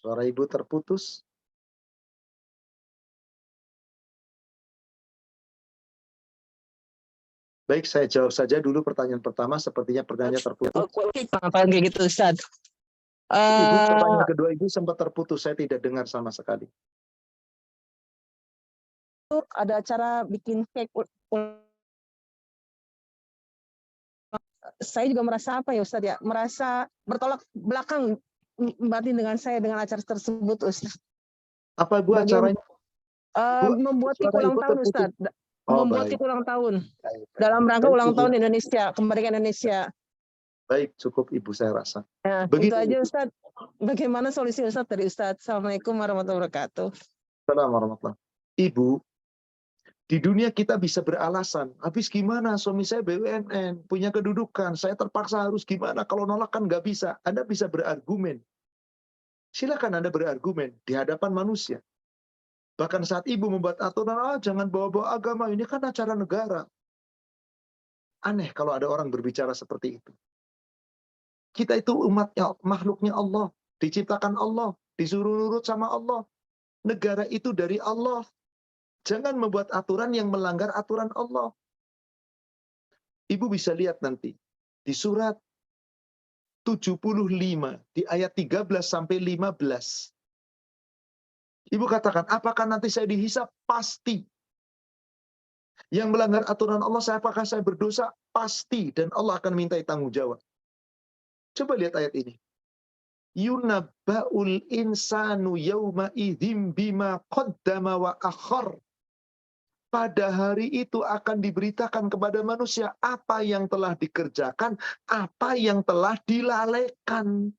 Suara Ibu terputus. Baik, saya jawab saja dulu pertanyaan pertama. Sepertinya pertanyaannya terputus. kayak gitu, Ustadz. Ibu, pertanyaan kedua Ibu sempat terputus. Saya tidak dengar sama sekali. Ada acara bikin cake. Saya juga merasa apa ya, Ustadz ya? Merasa bertolak belakang batin dengan saya dengan acara tersebut, Ustadz. Apa Bu acaranya? Membuat tik ulang tahun, Ustadz. Membuat tik ulang tahun. Baik. Dalam rangka ulang tahun Indonesia, kemerdekaan Indonesia. Baik, cukup Ibu saya rasa. Nah, Begitu itu aja, Ustadz. Bagaimana solusi Ustadz dari Ustadz? Assalamualaikum warahmatullahi wabarakatuh. Assalamualaikum warahmatullahi wabarakatuh. Ibu, di dunia kita bisa beralasan. Habis gimana? Suami saya BUMN, punya kedudukan. Saya terpaksa harus gimana? Kalau nolak kan nggak bisa. Anda bisa berargumen. Silakan Anda berargumen di hadapan manusia. Bahkan saat Ibu membuat aturan, jangan bawa-bawa agama. Ini kan acara negara. Aneh kalau ada orang berbicara seperti itu. Kita itu umatnya, makhluknya Allah. Diciptakan Allah. Disuruh nurut sama Allah. Negara itu dari Allah. Jangan membuat aturan yang melanggar aturan Allah. Ibu bisa lihat nanti. Di surat 75, di ayat 13 sampai 15. Ibu katakan, apakah nanti saya dihisab? Pasti. Yang melanggar aturan Allah, apakah saya berdosa? Pasti. Dan Allah akan mintai tanggung jawab. Coba lihat ayat ini. Yunabba'ul insanu yawma idzim bima qaddama wa akhar. Pada hari itu akan diberitakan kepada manusia apa yang telah dikerjakan, apa yang telah dilalaikan.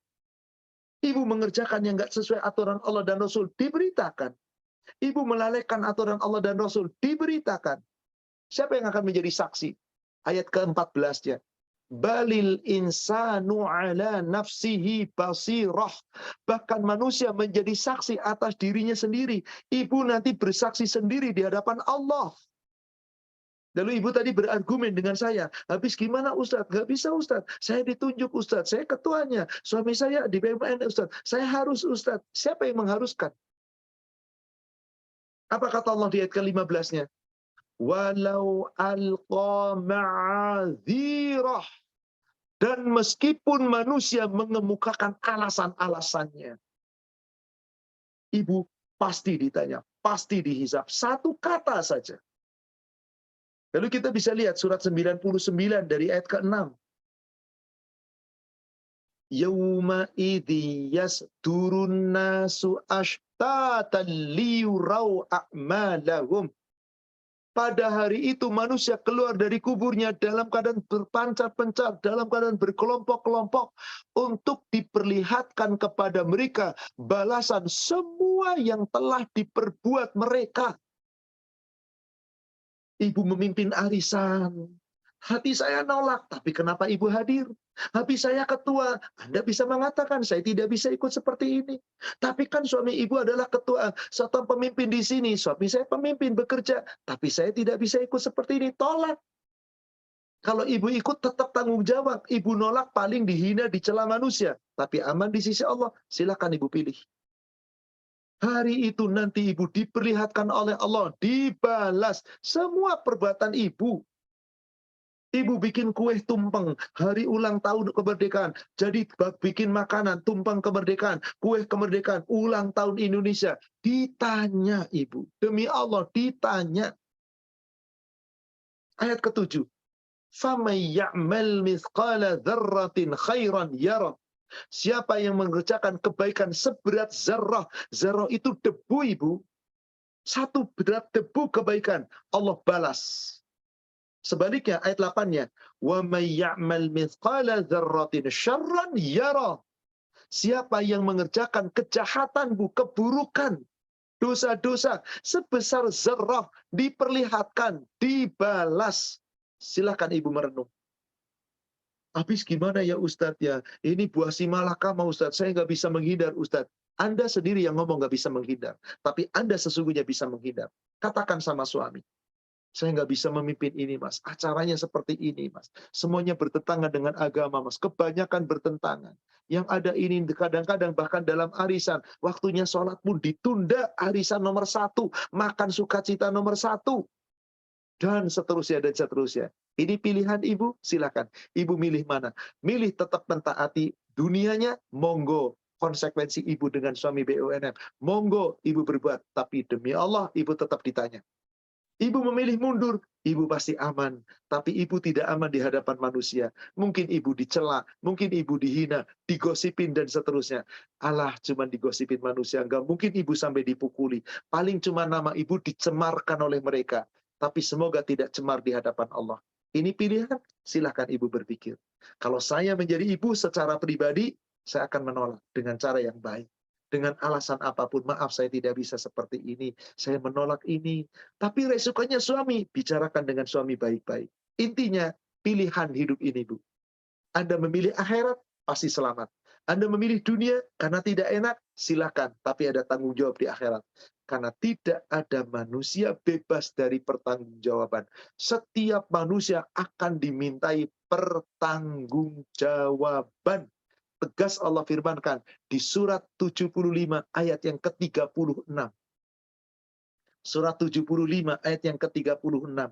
Ibu mengerjakan yang nggak sesuai aturan Allah dan Rasul, diberitakan. Ibu melalaikan aturan Allah dan Rasul, diberitakan. Siapa yang akan menjadi saksi? Ayat ke-14-nya. Balil insanu ala nafsihi basirah. Bahkan manusia menjadi saksi atas dirinya sendiri. Ibu nanti bersaksi sendiri di hadapan Allah. Lalu ibu tadi berargumen dengan saya. Habis gimana Ustadz? Gak bisa Ustadz. Saya ditunjuk Ustadz. Saya ketuanya. Suami saya di BUMN Ustadz. Saya harus Ustadz. Siapa yang mengharuskan? Apa kata Allah di ayat ke-15-nya? Walau alqa ma'adzirah. Dan meskipun manusia mengemukakan alasan-alasannya. Ibu pasti ditanya. Pasti dihisab. Satu kata saja. Lalu kita bisa lihat surat 99 dari ayat ke-6. Yauma idzi yasdurun nasu ashtatan liyurau a'malahum. Pada hari itu manusia keluar dari kuburnya dalam keadaan berpancar-pencar, dalam keadaan berkelompok-kelompok untuk diperlihatkan kepada mereka balasan semua yang telah diperbuat mereka. Ibu memimpin arisan. Hati saya nolak, tapi kenapa ibu hadir? Habis saya ketua, Anda bisa mengatakan saya tidak bisa ikut seperti ini. Tapi kan suami ibu adalah ketua, serta pemimpin di sini. Suami saya pemimpin bekerja, tapi saya tidak bisa ikut seperti ini. Tolak. Kalau ibu ikut tetap tanggung jawab. Ibu nolak paling dihina, dicela manusia. Tapi aman di sisi Allah. Silakan ibu pilih. Hari itu nanti ibu diperlihatkan oleh Allah, dibalas semua perbuatan ibu. Ibu bikin kue tumpeng, hari ulang tahun kemerdekaan. Jadi bikin makanan, tumpeng kemerdekaan, kue kemerdekaan, ulang tahun Indonesia. Ditanya ibu, demi Allah ditanya. Ayat ke-7. فَمَنْ يَعْمَلْ مِثْقَالَ ذَرَّةٍ خَيْرًا يَرَهُ. Siapa yang mengerjakan kebaikan seberat zarrah. Zarrah itu debu ibu. Satu berat debu kebaikan. Allah balas. Sebaliknya ayat 8-nya, wa may ya'mal mithqala dzarratin syarran yara. Siapa yang mengerjakan kejahatan, keburukan, dosa-dosa sebesar zarrah diperlihatkan, dibalas. Silakan ibu merenung. Habis gimana ya Ustadz ya? Ini buah si malakama Ustadz, saya nggak bisa menghindar Ustadz. Anda sendiri yang ngomong nggak bisa menghindar, tapi Anda sesungguhnya bisa menghindar. Katakan sama suami, saya nggak bisa memimpin ini, Mas. Acaranya seperti ini, Mas. Semuanya bertentangan dengan agama, Mas. Kebanyakan bertentangan. Yang ada ini kadang-kadang bahkan dalam arisan. Waktunya sholat pun ditunda. Arisan nomor 1. Makan sukacita nomor 1. Dan seterusnya, dan seterusnya. Ini pilihan ibu, silakan. Ibu milih mana? Milih tetap mentaati dunianya, monggo. Konsekuensi ibu dengan suami BUMN. Monggo ibu berbuat. Tapi demi Allah, ibu tetap ditanya. Ibu memilih mundur, ibu pasti aman. Tapi ibu tidak aman di hadapan manusia. Mungkin ibu dicela, mungkin ibu dihina, digosipin dan seterusnya. Allah cuma digosipin manusia. Enggak mungkin ibu sampai dipukuli. Paling cuma nama ibu dicemarkan oleh mereka. Tapi semoga tidak cemar di hadapan Allah. Ini pilihan, silahkan ibu berpikir. Kalau saya menjadi ibu secara pribadi, saya akan menolak dengan cara yang baik. Dengan alasan apapun, maaf saya tidak bisa seperti ini, saya menolak ini. Tapi resikonya suami, bicarakan dengan suami baik-baik. Intinya, pilihan hidup ini, Bu. Anda memilih akhirat, pasti selamat. Anda memilih dunia, karena tidak enak, silakan. Tapi ada tanggung jawab di akhirat. Karena tidak ada manusia bebas dari pertanggungjawaban. Setiap manusia akan dimintai pertanggungjawaban. Tegas Allah firmankan di surat 75 ayat yang ke-36. Surat 75 ayat yang ke-36.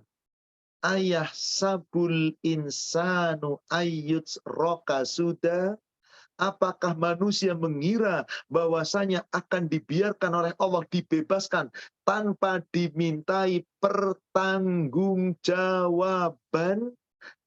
Ayah sabul insanu ayyuts roka sudah. Apakah manusia mengira bahwasanya akan dibiarkan oleh Allah dibebaskan tanpa dimintai pertanggungjawaban?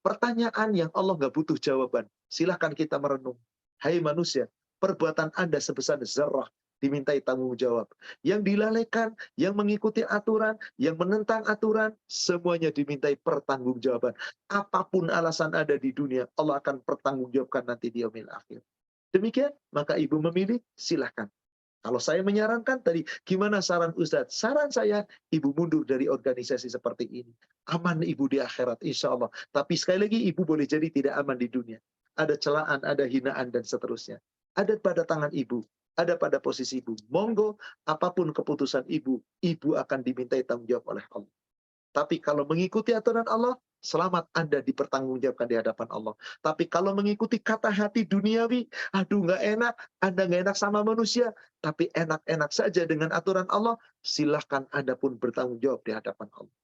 Pertanyaan yang Allah nggak butuh jawaban. Silahkan kita merenung. Hai manusia, perbuatan Anda sebesar zarrah dimintai tanggung jawab. Yang dilalaikan, yang mengikuti aturan, yang menentang aturan, semuanya dimintai pertanggungjawaban. Apapun alasan Anda di dunia, Allah akan pertanggungjawabkan nanti di yaumil akhir. Demikian, maka ibu memilih, silahkan. Kalau saya menyarankan tadi, gimana saran Ustadz? Saran saya, ibu mundur dari organisasi seperti ini. Aman ibu di akhirat, insya Allah. Tapi sekali lagi, ibu boleh jadi tidak aman di dunia. Ada celaan, ada hinaan, dan seterusnya. Ada pada tangan ibu, ada pada posisi ibu. Monggo, apapun keputusan ibu, ibu akan dimintai tanggung jawab oleh Allah. Tapi kalau mengikuti aturan Allah, selamat Anda dipertanggungjawabkan di hadapan Allah. Tapi kalau mengikuti kata hati duniawi, aduh nggak enak, Anda nggak enak sama manusia, tapi enak-enak saja dengan aturan Allah, silahkan Anda pun bertanggung jawab di hadapan Allah.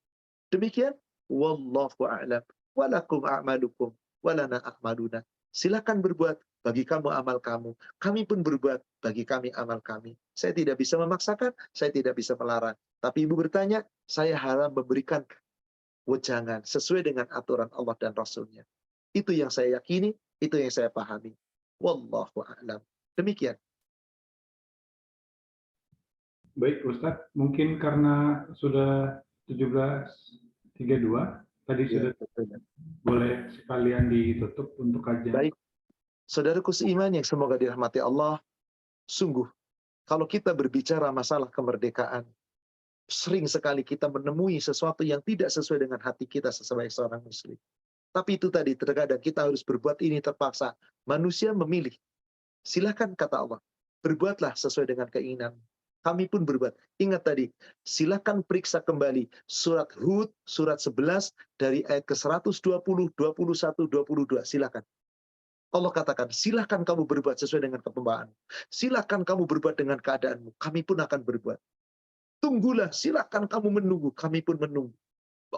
Demikian, wallahu a'lam, walakum a'malukum, walana a'maluna. Silakan berbuat, bagi kamu amal kamu. Kami pun berbuat, bagi kami amal kami. Saya tidak bisa memaksakan, saya tidak bisa melarang. Tapi ibu bertanya, saya harap memberikan wejangan sesuai dengan aturan Allah dan Rasulnya. Itu yang saya yakini, itu yang saya pahami. Wallahu a'lam. Demikian. Baik Ustadz, mungkin karena sudah 17.32, tadi sudah boleh sekalian ditutup untuk kajian. Baik. Saudaraku seiman yang semoga dirahmati Allah, sungguh, kalau kita berbicara masalah kemerdekaan, sering sekali kita menemui sesuatu yang tidak sesuai dengan hati kita sebagai seorang muslim. Tapi itu tadi, terkadang kita harus berbuat ini terpaksa. Manusia memilih. Silakan kata Allah, berbuatlah sesuai dengan keinginan. Kami pun berbuat. Ingat tadi, silakan periksa kembali surat Hud, surat 11, dari ayat ke-120, 21, 22. Silakan. Allah katakan, silakan kamu berbuat sesuai dengan kepembawaanmu. Silakan kamu berbuat dengan keadaanmu. Kami pun akan berbuat. Tunggulah, silakan kamu menunggu. Kami pun menunggu.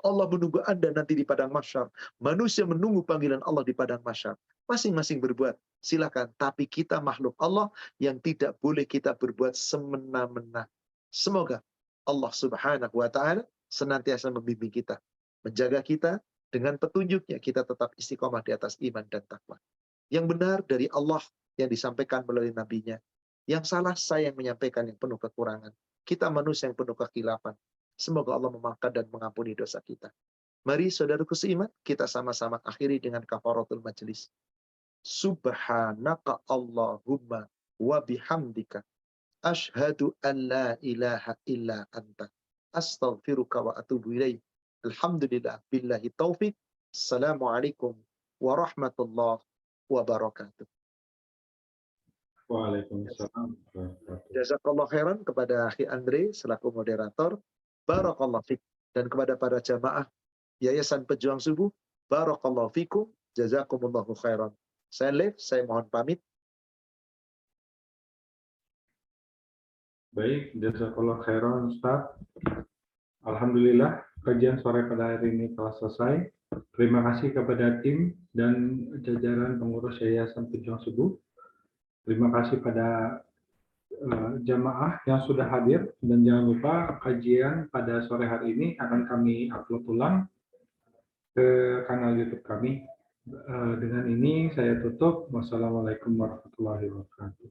Allah menunggu Anda nanti di padang mahsyar. Manusia menunggu panggilan Allah di padang mahsyar. Masing-masing berbuat, silakan. Tapi kita makhluk Allah yang tidak boleh kita berbuat semena-mena. Semoga Allah Subhanahu wa Ta'ala senantiasa membimbing kita, menjaga kita dengan petunjuknya. Kita tetap istiqomah di atas iman dan takwa. Yang benar dari Allah yang disampaikan melalui nabinya. Yang salah saya yang menyampaikan yang penuh kekurangan. Kita manusia yang penuh kekhilafan. Semoga Allah memaafkan dan mengampuni dosa kita. Mari saudaraku seiman, kita sama-sama akhiri dengan kafaratul majlis. Subhanaka Allahumma wa bihamdika asyhadu an la ilaha illa anta astaghfiruka wa atubu ilaik. Alhamdulillah billahi taufik. Assalamualaikum warahmatullahi wabarakatuh. Waalaikumsalam. Jazakallah khairan kepada Akhi Andre selaku moderator. Barakallah fik. Dan kepada para jamaah Yayasan Pejuang Subuh, barakallahu fikum, jazakumullahu khairan. Saya Lev, saya mohon pamit. Baik, jazakallah khairan Ustaz. Alhamdulillah, kajian sore pada hari ini telah selesai. Terima kasih kepada tim dan jajaran pengurus Yayasan Pejuang Subuh. Terima kasih pada jamaah yang sudah hadir, dan jangan lupa kajian pada sore hari ini akan kami upload ulang ke kanal YouTube kami. Dengan ini saya tutup. Wassalamualaikum warahmatullahi wabarakatuh.